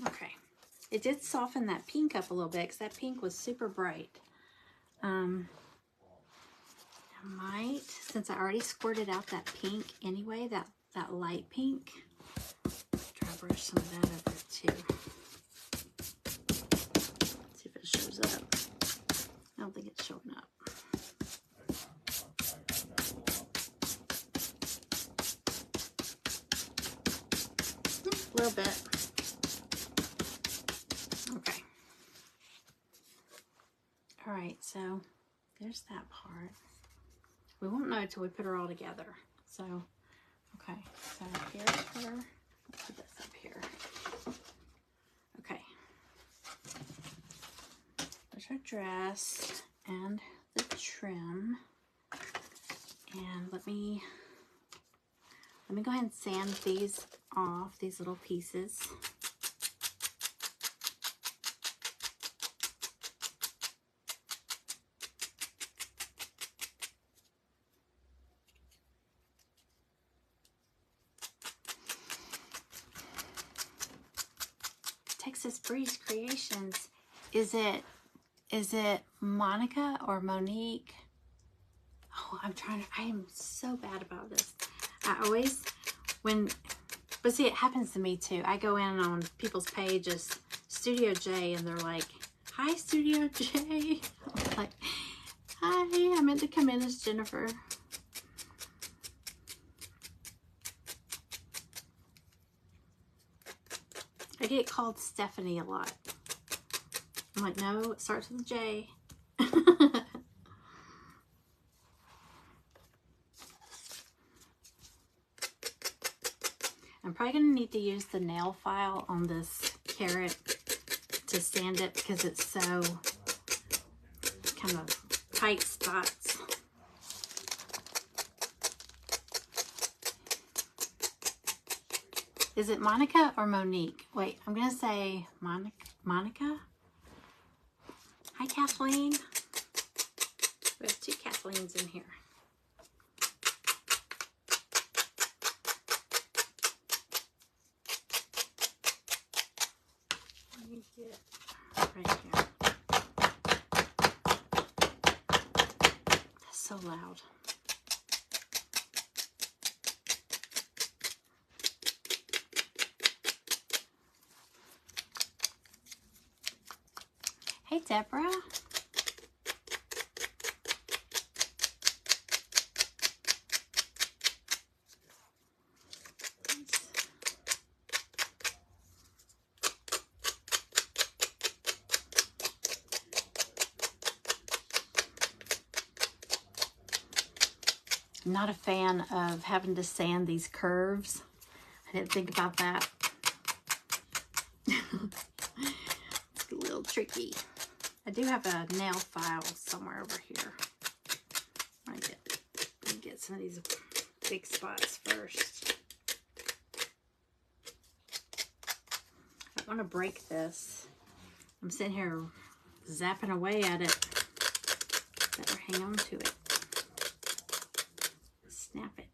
Okay. It did soften that pink up a little bit because that pink was super bright. I might, since I already squirted out that pink anyway, that light pink, try to brush some of that over too. See if it shows up. I don't think it's showing up. A little bit. Okay. All right, so there's that part. We won't know until we put her all together. So, okay, so here's her. Let's put this up here. Okay. There's her dress and the trim. And let me go ahead and sand these off, these little pieces. Texas Breeze Creations. Is it Monica or Monique? Oh, I am so bad about this. I always, but see, it happens to me too. I go in on people's pages, Studio J, and they're like, hi, Studio J. I'm like, hi, I meant to come in as Jennifer. I get called Stephanie a lot. I'm like, no, it starts with a J. I'm probably going to need to use the nail file on this carrot to sand it because it's so kind of tight spots. Is it Monica or Monique? Wait, I'm going to say Monica? Hi, Kathleen. We have two Kathleens in here. Let me get right here. That's so loud. Hey, Deborah. I'm not a fan of having to sand these curves. I didn't think about that. It's a little tricky. I do have a nail file somewhere over here. Let me get some of these big spots first. I don't want to break this. I'm sitting here zapping away at it. Better hang on to it. Snap it.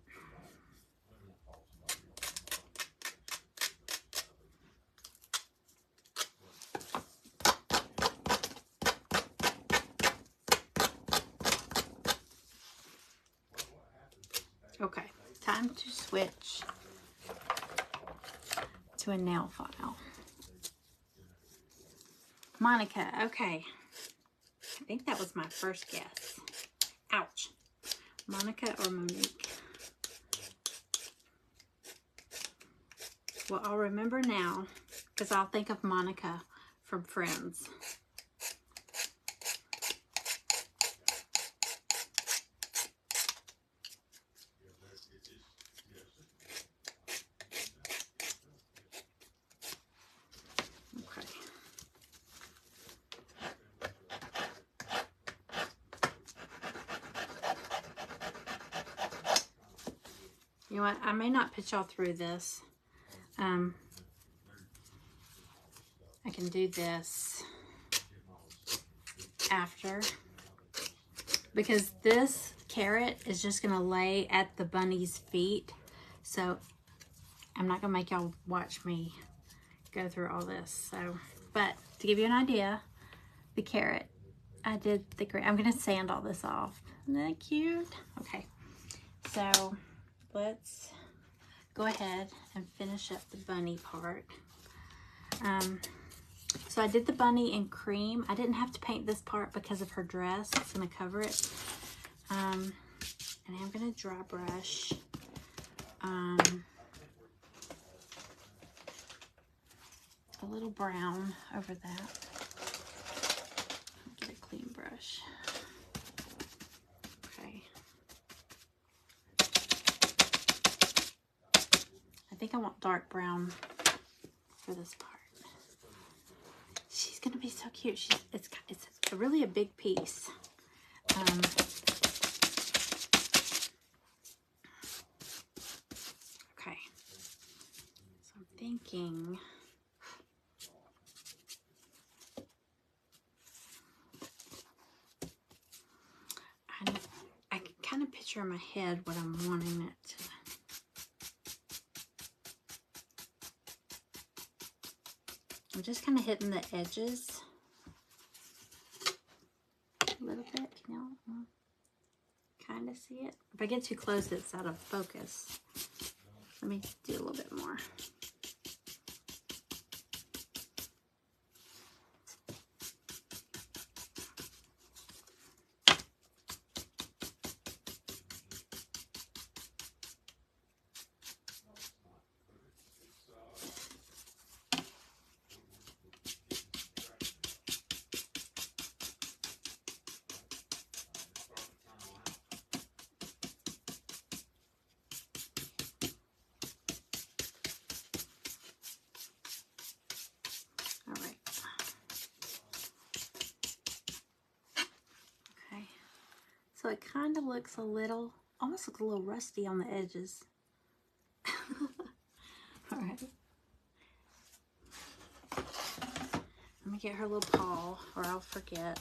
Okay, time to switch to a nail file. Monica, okay. I think that was my first guess. Ouch. Monica or Monique? Well, I'll remember now because I'll think of Monica from Friends. Okay. You know what? I may not put y'all through this. I can do this after because this carrot is just gonna lay at the bunny's feet, so I'm not gonna make y'all watch me go through all this. So, but to give you an idea, the carrot, I did the great. I'm gonna sand all this off. Isn't that cute? Okay, so let's go ahead and finish up the bunny part. So I did the bunny in cream. I didn't have to paint this part because of her dress. It's gonna cover it. And I'm gonna dry brush. a little brown over that. Get a clean brush. Okay. I think I want dark brown for this part. She's gonna be so cute. It's really a big piece. Okay, so I'm thinking I can kind of picture in my head what I'm wanting it to. I'm just kind of hitting the edges a little bit. Can y'all kind of see it? If I get too close, it's out of focus. Let me do a little bit more. So it kind of looks almost looks a little rusty on the edges. All right. Let me get her little paw or I'll forget.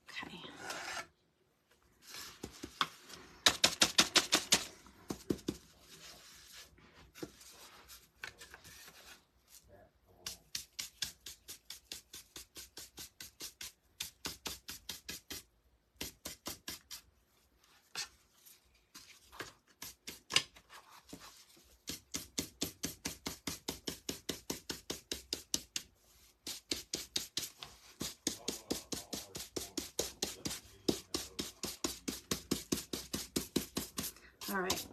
Okay. All right.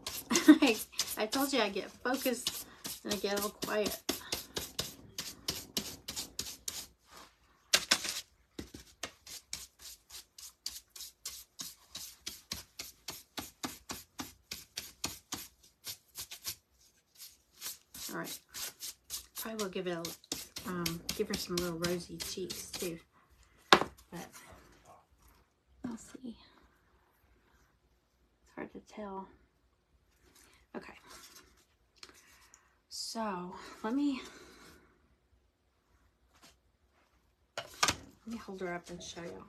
I told you I get focused and I get all quiet. All right. Probably will give it a, give her some little rosy cheeks too. But we'll see. It's hard to tell. Okay. So let me hold her up and show y'all.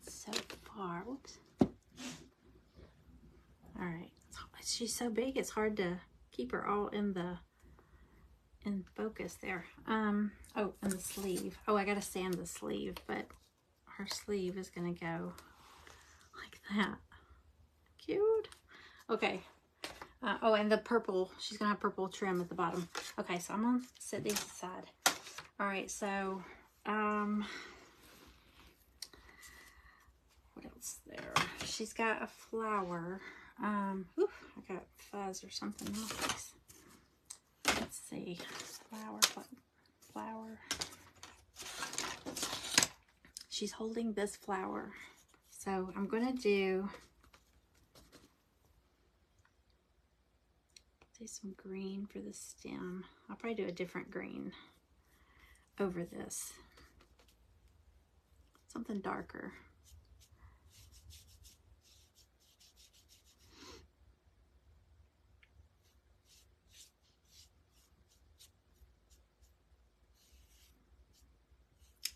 So far, whoops. All right, she's so big it's hard to keep her all in focus there. Oh, and the sleeve. Oh, I gotta sand the sleeve, but her sleeve is gonna go like that. Cute. Okay. Oh, and the purple, she's gonna have purple trim at the bottom. Okay, so I'm gonna set these aside. All right, so what else there? She's got a flower. Oof, I got fuzz or something on my face. Let's see, flower. She's holding this flower. So I'm gonna do some green for the stem. I'll probably do a different green over this. Something darker.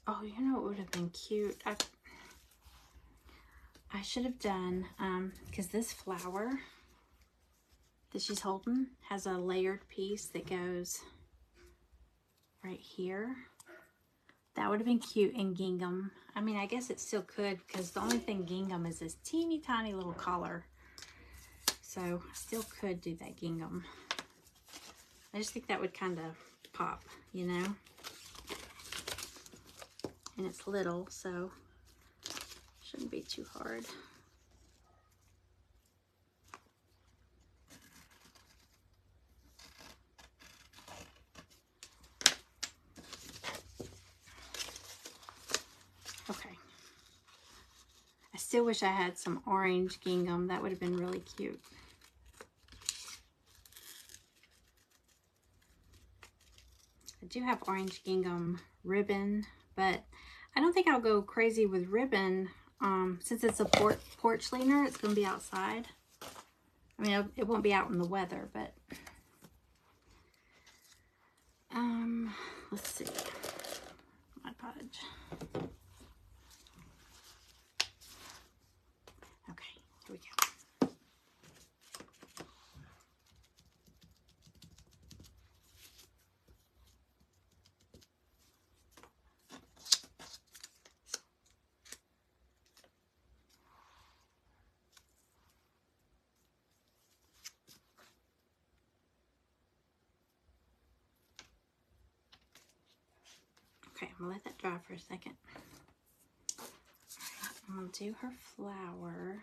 Oh, you know what would have been cute? I should have done, because this flower that she's holding has a layered piece that goes right here. That would have been cute in gingham. I mean, I guess it still could, because the only thing gingham is this teeny tiny little collar. So I still could do that gingham. I just think that would kind of pop, you know? And it's little, so shouldn't be too hard. Okay. I still wish I had some orange gingham. That would have been really cute. I do have orange gingham ribbon, but I don't think I'll go crazy with ribbon. Since it's a porch leaner, it's going to be outside. I mean, it won't be out in the weather, but let's see. My podge. Okay, here we go. Okay, I'm gonna let that dry for a second. I'm gonna do her flower.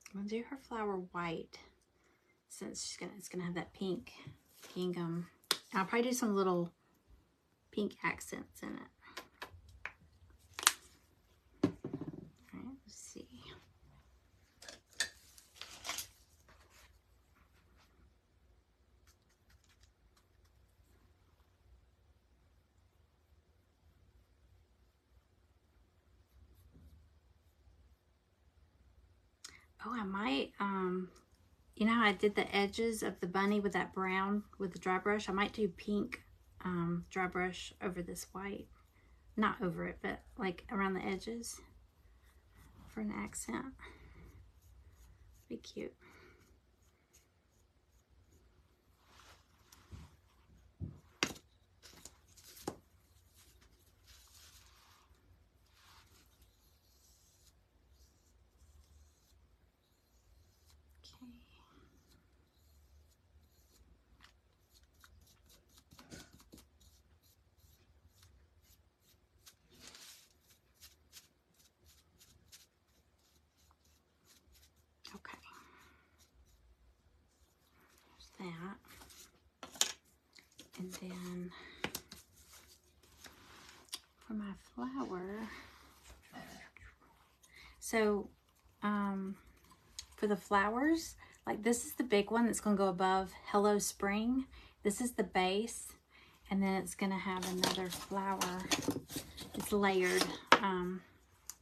I'm gonna do her flower white since it's gonna have that pink gingham. I'll probably do some little pink accents in it. All right, let's see. Oh, I might, you know how I did the edges of the bunny with that brown with the dry brush? I might do pink dry brush over this white. Not over it, but like around the edges for an accent. Be cute. Okay. There's that. And then for my flower, so for the flowers, like this is the big one that's going to go above Hello Spring. This is the base, and then it's going to have another flower. It's layered. Then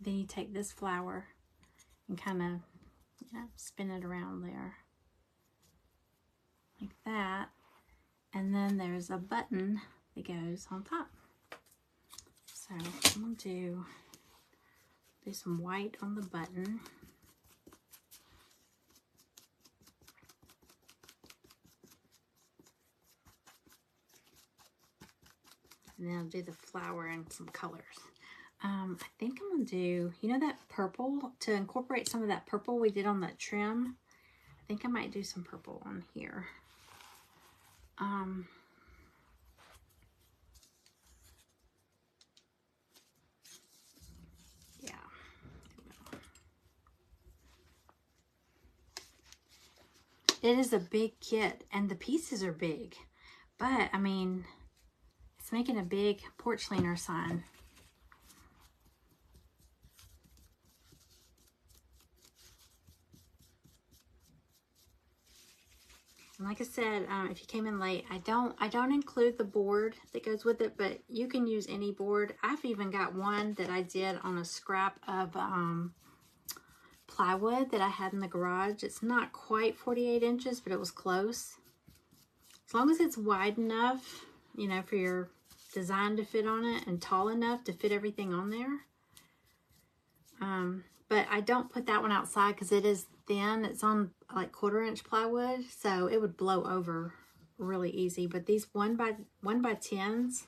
you take this flower and kind of, you know, spin it around there like that, and then there's a button that goes on top. So I'm going to do some white on the button. And then I'll do the flower and some colors. I think I'm going to do, you know, that purple, to incorporate some of that purple we did on that trim. I think I might do some purple on here. Yeah. It is a big kit, and the pieces are big. But, I mean, it's making a big porch leaner sign. And like I said, if you came in late, I don't include the board that goes with it, but you can use any board. I've even got one that I did on a scrap of plywood that I had in the garage. It's not quite 48 inches, but it was close. As long as it's wide enough, you know, for your design to fit on it, and tall enough to fit everything on there. But I don't put that one outside because it is thin. It's on like 1/4 inch plywood, so it would blow over really easy. But these 1x10s,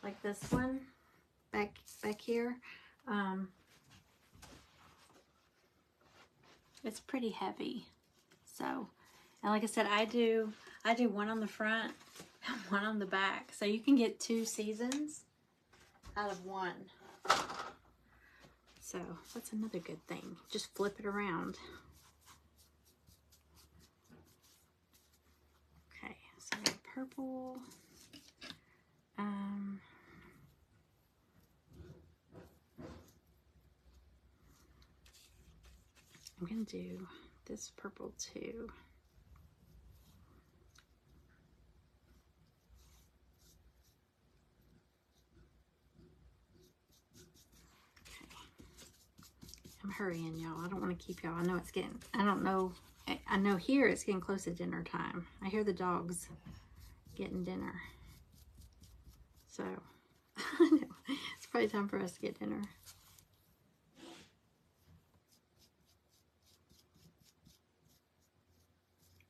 like this one back here, It's pretty heavy. So, and like I said, I do one on the front and one on the back. So you can get 2 seasons out of one. So that's another good thing. Just flip it around. Okay, so we have purple. I'm gonna do this purple too. Okay. I'm hurrying, y'all. I don't want to keep y'all. I know it's getting, I don't know. I know here it's getting close to dinner time. I hear the dogs getting dinner. So, I know. It's probably time for us to get dinner.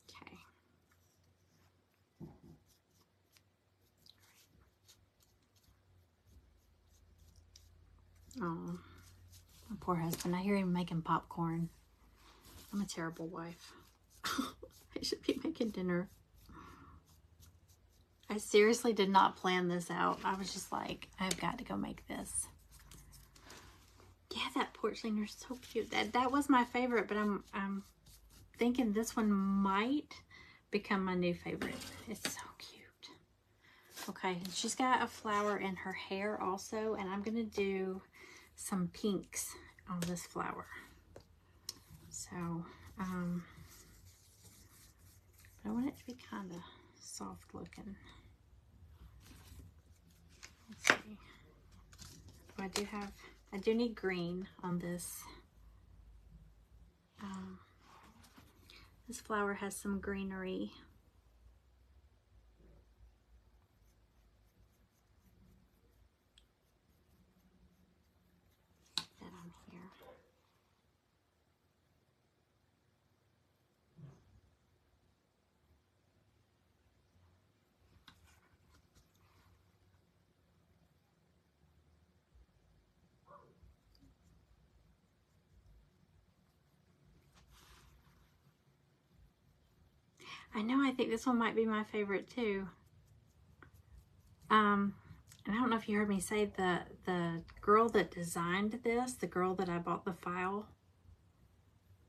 Okay. Oh, my poor husband. I hear him making popcorn. I'm a terrible wife. I should be making dinner. I seriously did not plan this out. I was just like, I've got to go make this. Yeah, that porch leaner is so cute. That was my favorite, but I'm thinking this one might become my new favorite. It's so cute. Okay, and she's got a flower in her hair also, and I'm gonna do some pinks on this flower. So, I want it to be kind of soft looking. Let's see. Oh, I do need green on this. This flower has some greenery. That on here. I know, I think this one might be my favorite too. And I don't know if you heard me say the girl that designed this, the girl that I bought the file,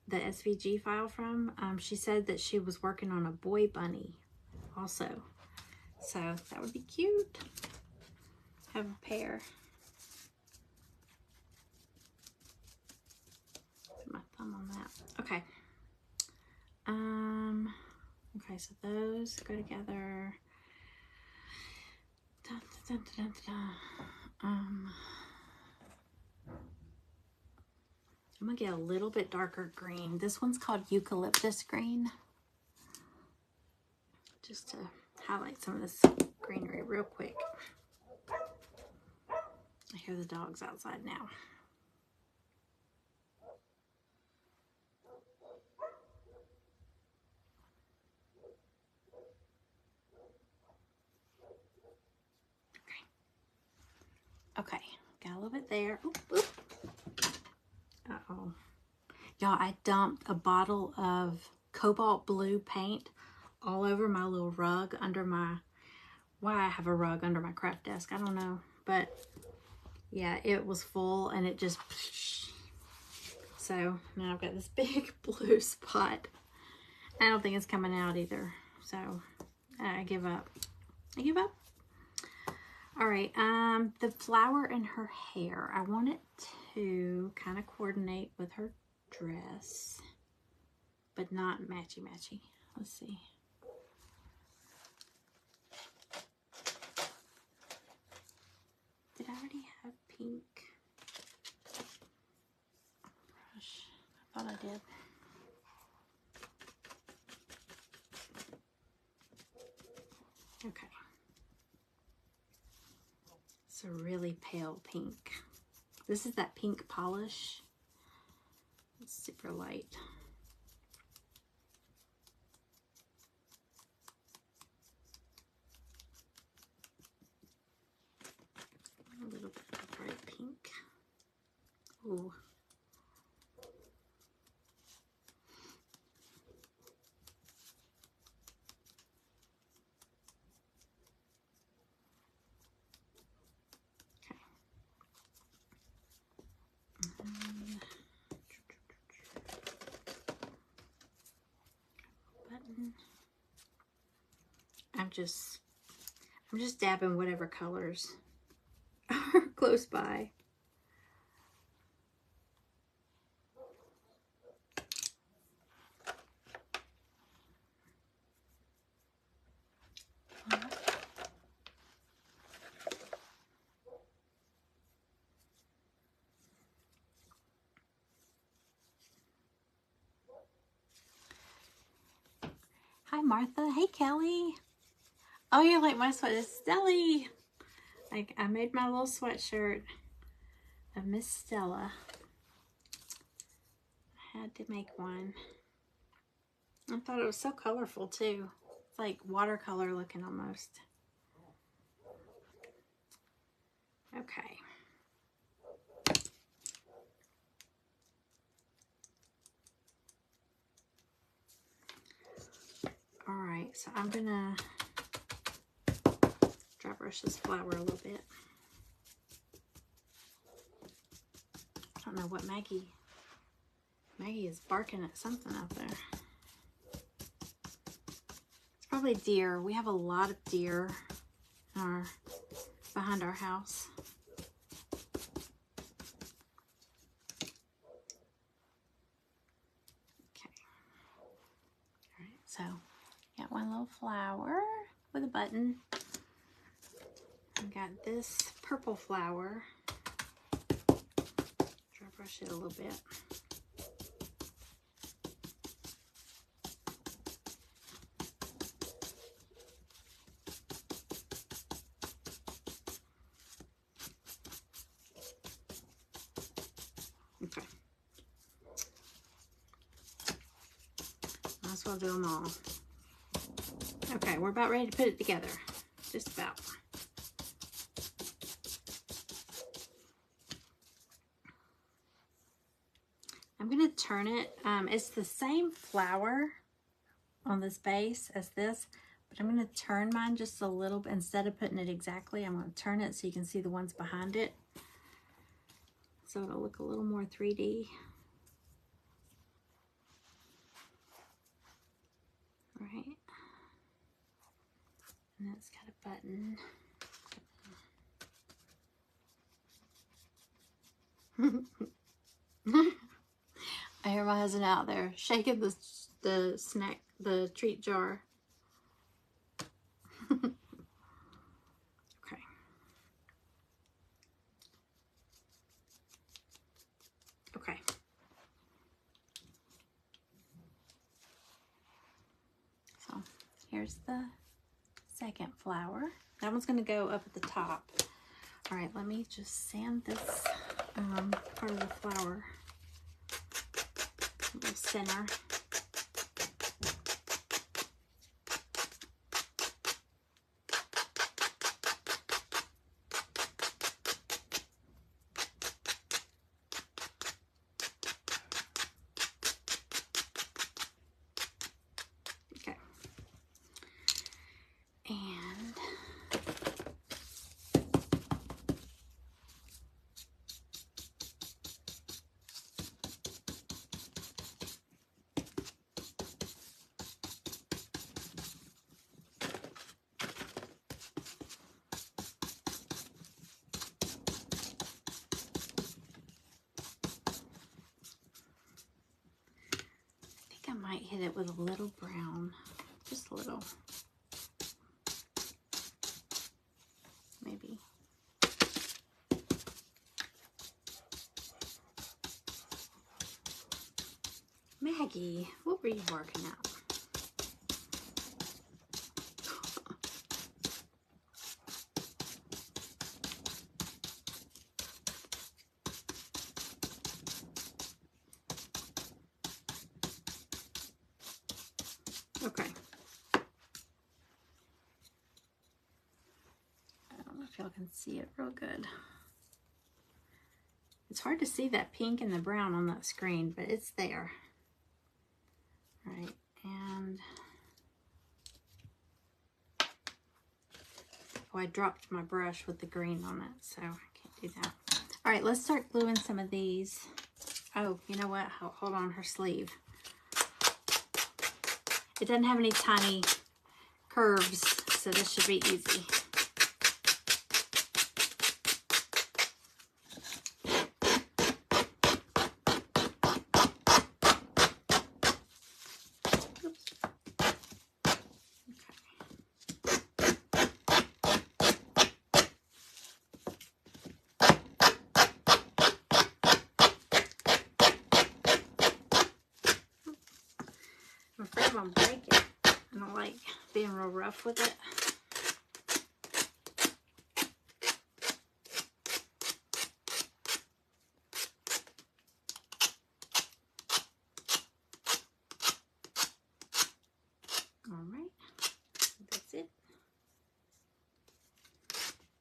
the SVG file from, she said that she was working on a boy bunny also. So that would be cute. Have a pair. Put my thumb on that. Okay. Okay, so those go together. Dun, dun, dun, dun, dun. I'm gonna get a little bit darker green. This one's called eucalyptus green. Just to highlight some of this greenery real quick. I hear the dogs outside now. Okay, got a little bit there. Oop, oop. Uh-oh. Y'all, I dumped a bottle of cobalt blue paint all over my little rug under my, why I have a rug under my craft desk, I don't know. But yeah, it was full and it just, so now I've got this big blue spot. I don't think it's coming out either. So I give up. I give up. All right, the flower in her hair, I want it to kind of coordinate with her dress, but not matchy-matchy. Let's see. Did I already have pink? Brush. I thought I did. Okay. It's a really pale pink. This is that pink polish. It's super light. A little bit of bright pink. Ooh. I'm just dabbing whatever colors are close by. Hi, Martha. Hey, Kelly. Oh, you like my sweater? Stelly. Like, I made my little sweatshirt of Miss Stella. I had to make one. I thought it was so colorful, too. It's like watercolor looking almost. Okay. All right, so I'm gonna dry brush this flower a little bit. I don't know what Maggie is barking at something out there. It's probably deer. We have a lot of deer behind our house. Okay. All right, so got one little flower with a button. I got this purple flower. Dry brush it a little bit. Okay. Might as well do them all. Okay, we're about ready to put it together. Just about. I'm going to turn it. It's the same flower on this base as this, but I'm going to turn mine just a little bit. Instead of putting it exactly, I'm going to turn it so you can see the ones behind it. So it'll look a little more 3D. Right. And it's got a button. I hear my husband out there shaking the treat jar. Okay. Okay. So here's the second flower. That one's going to go up at the top. All right, let me just sand this part of the flower. The center. Okay. And I might hit it with a little brown, just a little, maybe. Maggie, what were you working out? Okay. I don't know if y'all can see it real good. It's hard to see that pink and the brown on that screen, but it's there. All right, and oh, I dropped my brush with the green on it, so I can't do that. All right, let's start gluing some of these. Oh, you know what? Hold on, her sleeve. It doesn't have any tiny curves, so this should be easy. I'm afraid I'm gonna break it. I don't like being real rough with it. All right, that's it.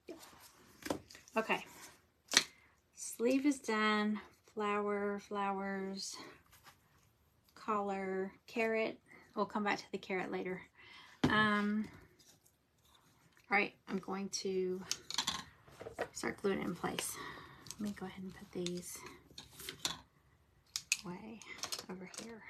Yep. Okay, sleeve is done. Flowers, collar, carrot. We'll come back to the carrot later. All right, I'm going to start gluing it in place. Let me go ahead and put these away over here.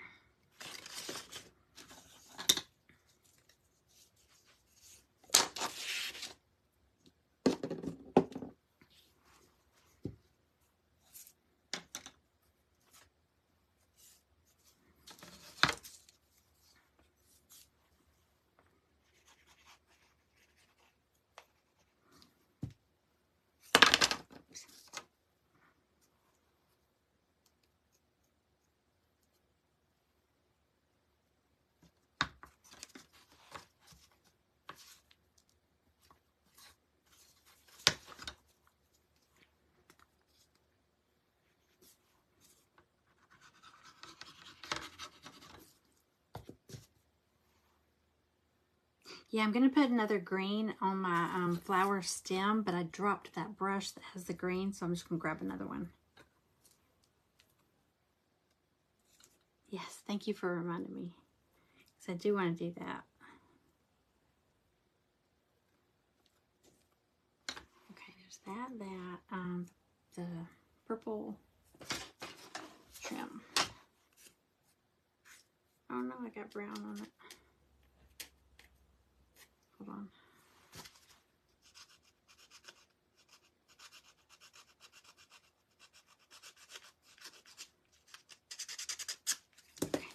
Yeah, I'm going to put another green on my flower stem, but I dropped that brush that has the green, so I'm just going to grab another one. Yes, thank you for reminding me, because I do want to do that. Okay, there's the purple trim. Oh no, I got brown on it. Hold on. Okay.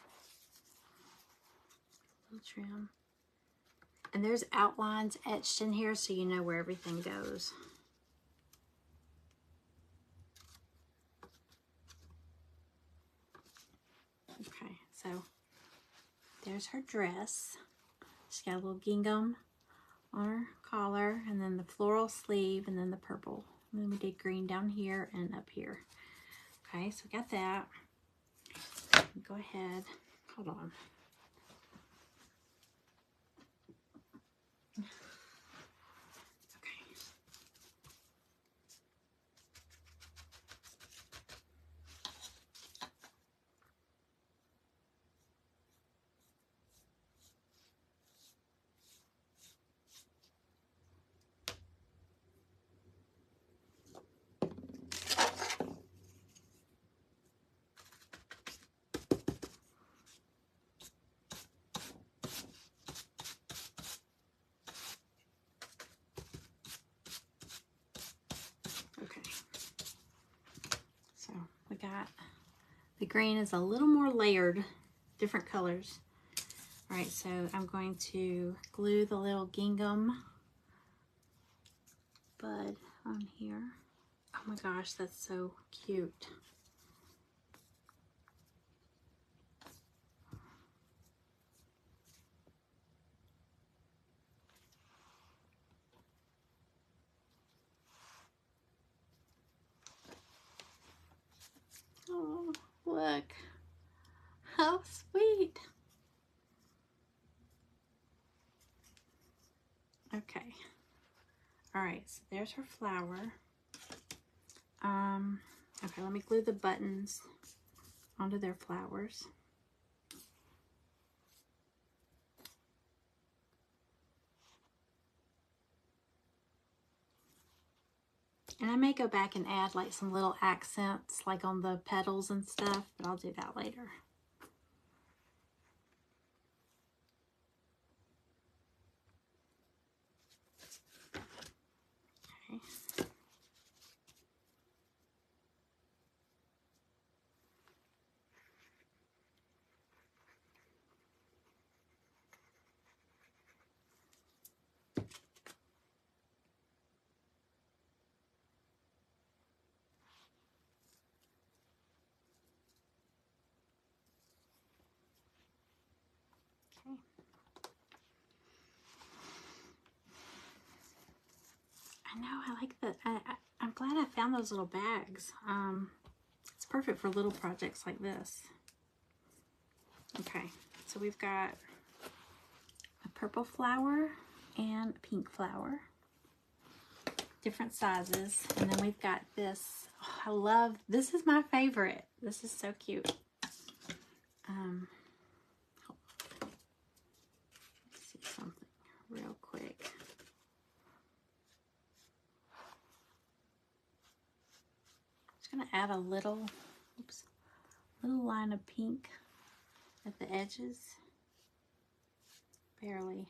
Little trim. And there's outlines etched in here so you know where everything goes. Okay, so there's her dress. She's got a little gingham on her collar, and then the floral sleeve, and then the purple. And then we did green down here and up here. Okay, so we got that. Go ahead. Hold on. Okay. Okay. So we got the green is a little more layered, different colors. All right, so I'm going to glue the little gingham bud on here. Oh my gosh, that's so cute. Oh, look. How sweet. Okay. All right, so there's her flower. Okay, let me glue the buttons onto their flowers. And I may go back and add like some little accents like on the petals and stuff, but I'll do that later. know, I like that. I'm glad I found those little bags. It's perfect for little projects like this. Okay, so we've got a purple flower and a pink flower. Different sizes. And then we've got this. Oh, I love, this is my favorite. This is so cute. Let's see something real quick. Just gonna add a little, little line of pink at the edges. Barely.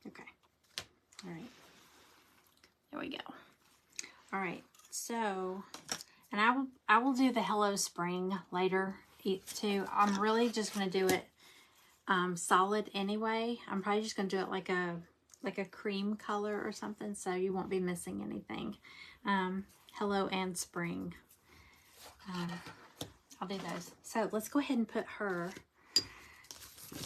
Okay. All right. There we go. All right. So, and I will do the Hello Spring later too. I'm really just going to do it solid anyway. I'm probably just going to do it like a cream color or something, so you won't be missing anything. Hello and Spring. I'll do those. So let's go ahead and put her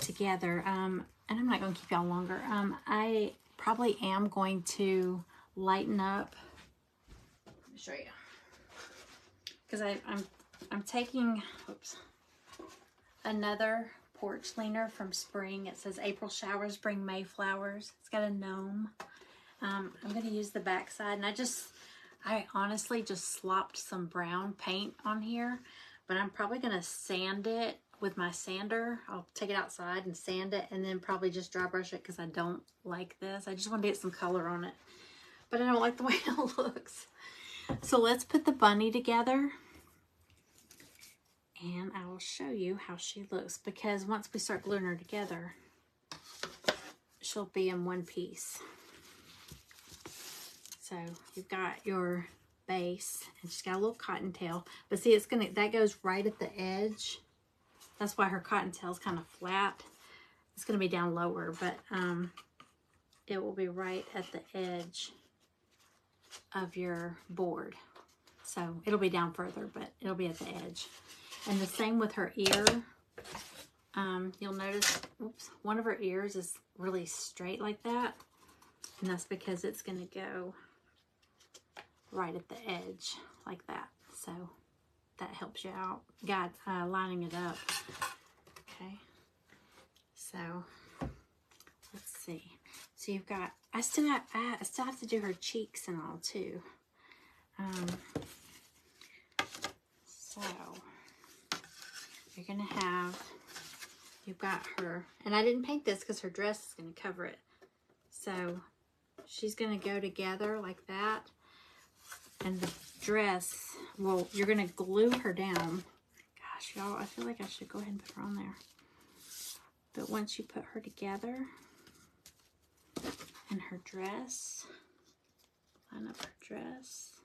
together. And I'm not going to keep y'all longer. I probably am going to lighten up. Let me show you. Because I'm taking, oops, another porch leaner from Spring. It says April showers bring May flowers. It's got a gnome. I'm going to use the back side, and I honestly just slopped some brown paint on here, but I'm probably going to sand it with my sander. I'll take it outside and sand it, and then probably just dry brush it because I don't like this. I just want to get some color on it, but I don't like the way it looks. So let's put the bunny together, and I will show you how she looks, because once we start gluing her together, she'll be in one piece. So you've got your base, and she's got a little cottontail, but see, that goes right at the edge. That's why her cottontail is kind of flat. It's going to be down lower, but it will be right at the edge of your board. So it'll be down further, but it'll be at the edge. And the same with her ear. You'll notice, oops, one of her ears is really straight like that. And that's because it's going to go right at the edge like that. So that helps you out. Got lining it up. Okay. So let's see. So you've got, I still have to do her cheeks and all too. So you're gonna have, you've got her, and I didn't paint this because her dress is gonna cover it. So she's gonna go together like that, and the dress, well, you're gonna glue her down. Gosh, y'all, I feel like I should go ahead and put her on there. But once you put her together, and her dress, line up her dress,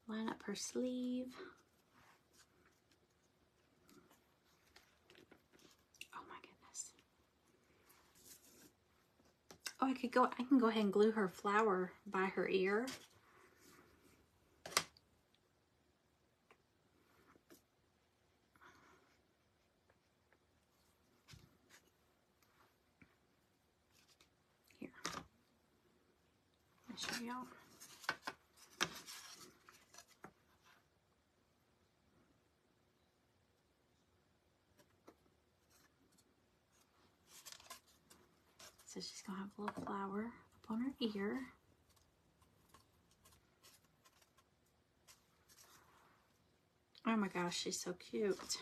line up her sleeve. Oh my goodness. Oh, I can go ahead and glue her flower by her ear. Here. I'll show y'all. So she's gonna have a little flower up on her ear. Oh my gosh, she's so cute.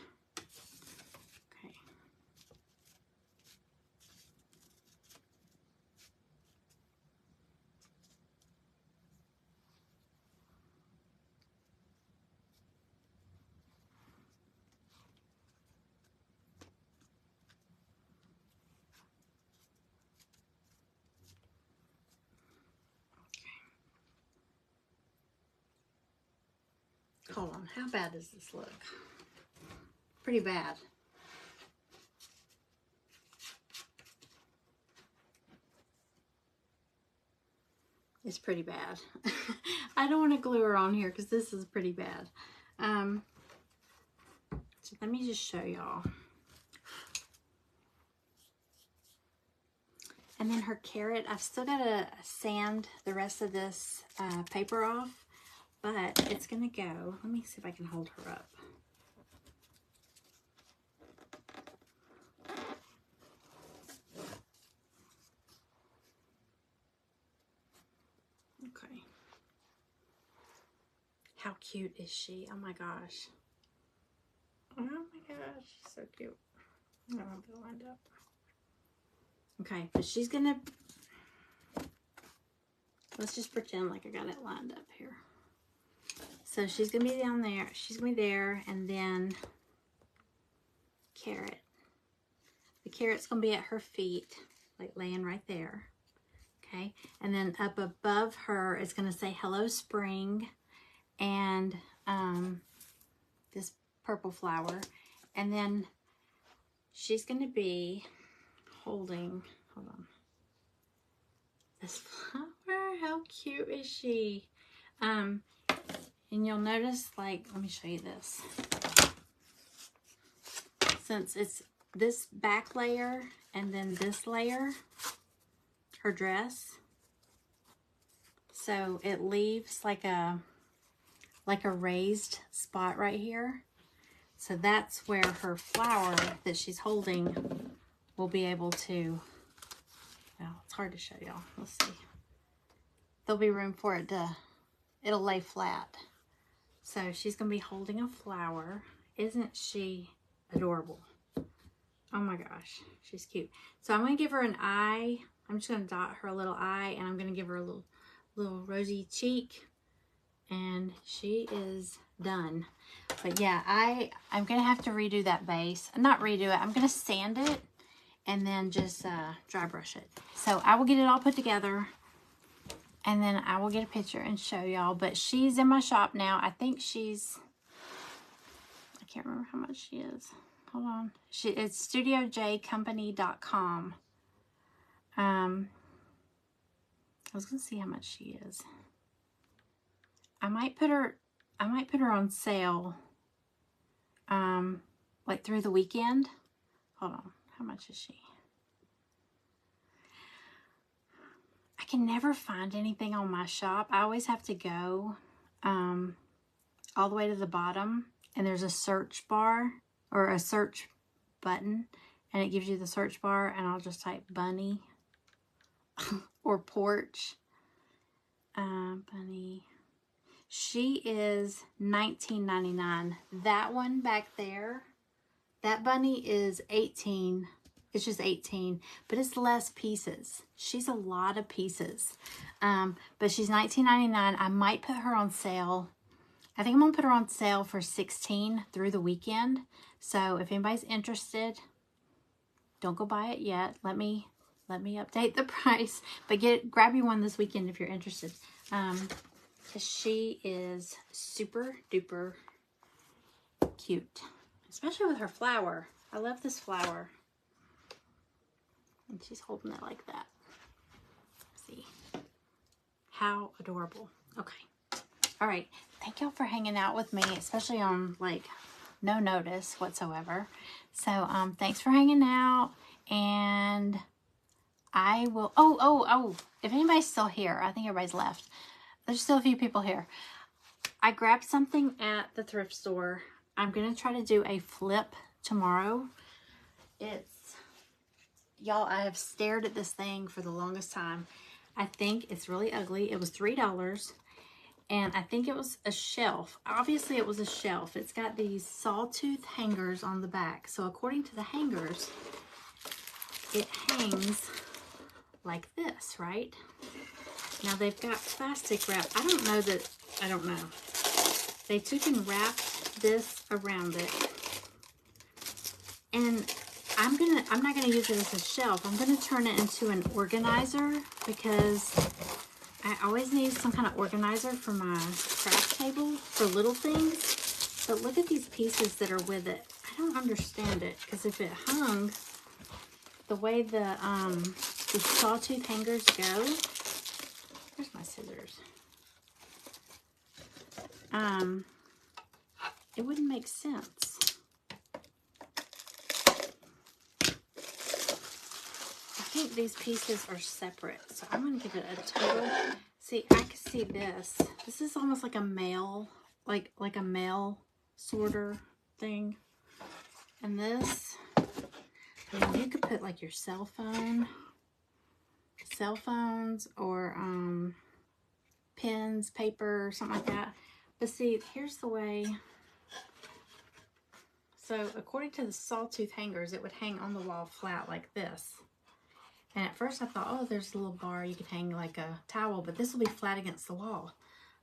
Okay. Hold on, how bad does this look? Pretty bad. is pretty bad. I don't want to glue her on here because this is pretty bad. So let me just show y'all. And then her carrot, I've still got to sand the rest of this paper off, but it's going to go. Let me see if I can hold her up. Okay. How cute is she? Oh my gosh. Oh my gosh, she's so cute. I don't have it lined up. Okay, but she's gonna, let's just pretend like I got it lined up here. So she's gonna be down there, she's gonna be there, and then carrot. The carrot's gonna be at her feet, like laying right there. Okay, and then up above her it's gonna say hello spring, and this purple flower, and then she's gonna be holding, hold on, this flower. How cute is she? And you'll notice, like, let me show you this. Since it's this back layer and then this layer, her dress, so it leaves like a raised spot right here. So that's where her flower that she's holding will be able to, well, it's hard to show y'all. Let's see. There'll be room for it to, it'll lay flat. So she's going to be holding a flower. Isn't she adorable? Oh my gosh, she's cute. So I'm going to give her an eye. I'm just going to dot her a little eye, and I'm going to give her a little rosy cheek. And she is done. But yeah, I'm going to have to redo that base. Not redo it. I'm going to sand it and then just dry brush it. So I will get it all put together, and then I will get a picture and show y'all. But she's in my shop now. I think she's, I can't remember how much she is. Hold on. It's studiojcompany.com. I was going to see how much she is. I might put her on sale like through the weekend. Hold on. How much is she? I can never find anything on my shop. I always have to go all the way to the bottom, and there's a search bar or a search button, and it gives you the search bar, and I'll just type Bunny or Porch. Bunny. She is $19.99. That one back there, that bunny is $18. It's just $18, but it's less pieces. She's a lot of pieces. But she's $19.99. I might put her on sale. I think I'm gonna put her on sale for $16 through the weekend. So if anybody's interested, don't go buy it yet. Let me update the price. But grab you one this weekend if you're interested. Because she is super duper cute, especially with her flower. I love this flower. And she's holding it like that. See how adorable. Okay. All right. Thank y'all for hanging out with me, especially on like no notice whatsoever. So thanks for hanging out, and I will, oh, if anybody's still here, I think everybody's left. There's still a few people here. I grabbed something at the thrift store. I'm going to try to do a flip tomorrow. Y'all, I have stared at this thing for the longest time. I think it's really ugly. It was $3, and I think it was a shelf. Obviously, it was a shelf. It's got these sawtooth hangers on the back. So according to the hangers, it hangs like this, right? Now they've got plastic wrap. I don't know. They took and wrapped this around it. And I'm not gonna use it as a shelf. I'm gonna turn it into an organizer, because I always need some kind of organizer for my craft table for little things. But look at these pieces that are with it. I don't understand it, because if it hung the way the sawtooth hangers go, where's my scissors? scissors. It wouldn't make sense. I think these pieces are separate, so I'm going to give it a total. See, I can see this. This is almost like a mail, like a mail sorter thing. And this, and you could put like your cell phones, or pens, paper, something like that. But see, here's the way. So according to the sawtooth hangers, it would hang on the wall flat like this. And at first I thought, oh, there's a little bar you could hang like a towel, but this will be flat against the wall.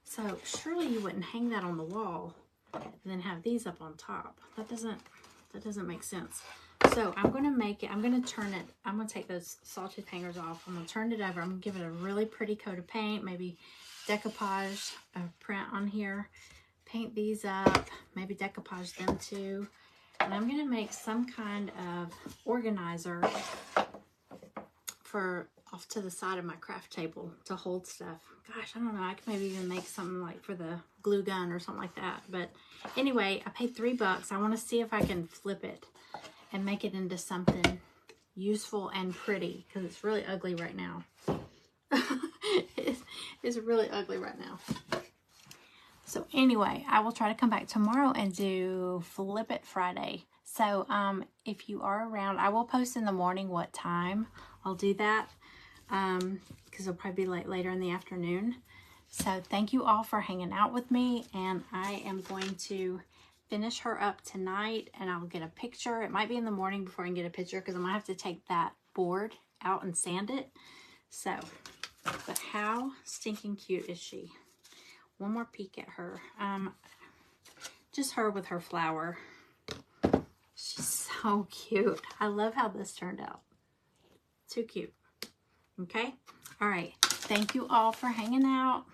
So surely you wouldn't hang that on the wall and then have these up on top. That doesn't make sense. So I'm going to make it, I'm going to turn it, I'm going to take those sawtooth hangers off. I'm going to turn it over. I'm going to give it a really pretty coat of paint, maybe decoupage a print on here. Paint these up, maybe decoupage them too. And I'm going to make some kind of organizer for off to the side of my craft table to hold stuff. Gosh, I don't know. I could maybe even make something like for the glue gun or something like that. But anyway, I paid $3. I want to see if I can flip it and make it into something useful and pretty, because it's really ugly right now. It's really ugly right now. So anyway, I will try to come back tomorrow and do Flip It Friday. So if you are around, I will post in the morning what time I'll do that, because it'll probably be later in the afternoon. So thank you all for hanging out with me, and I am going to finish her up tonight, and I'll get a picture. It might be in the morning before I can get a picture, because I might have to take that board out and sand it. So, but how stinking cute is she? One more peek at her. Just her with her flower. She's so cute. I love how this turned out. Too cute. Okay? All right. Thank you all for hanging out.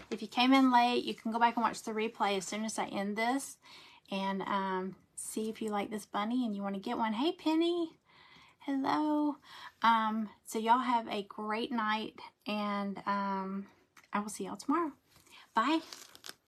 If you came in late, you can go back and watch the replay as soon as I end this, and see if you like this bunny and you want to get one. Hey, Penny. Hello. So y'all have a great night, and I will see y'all tomorrow. Bye.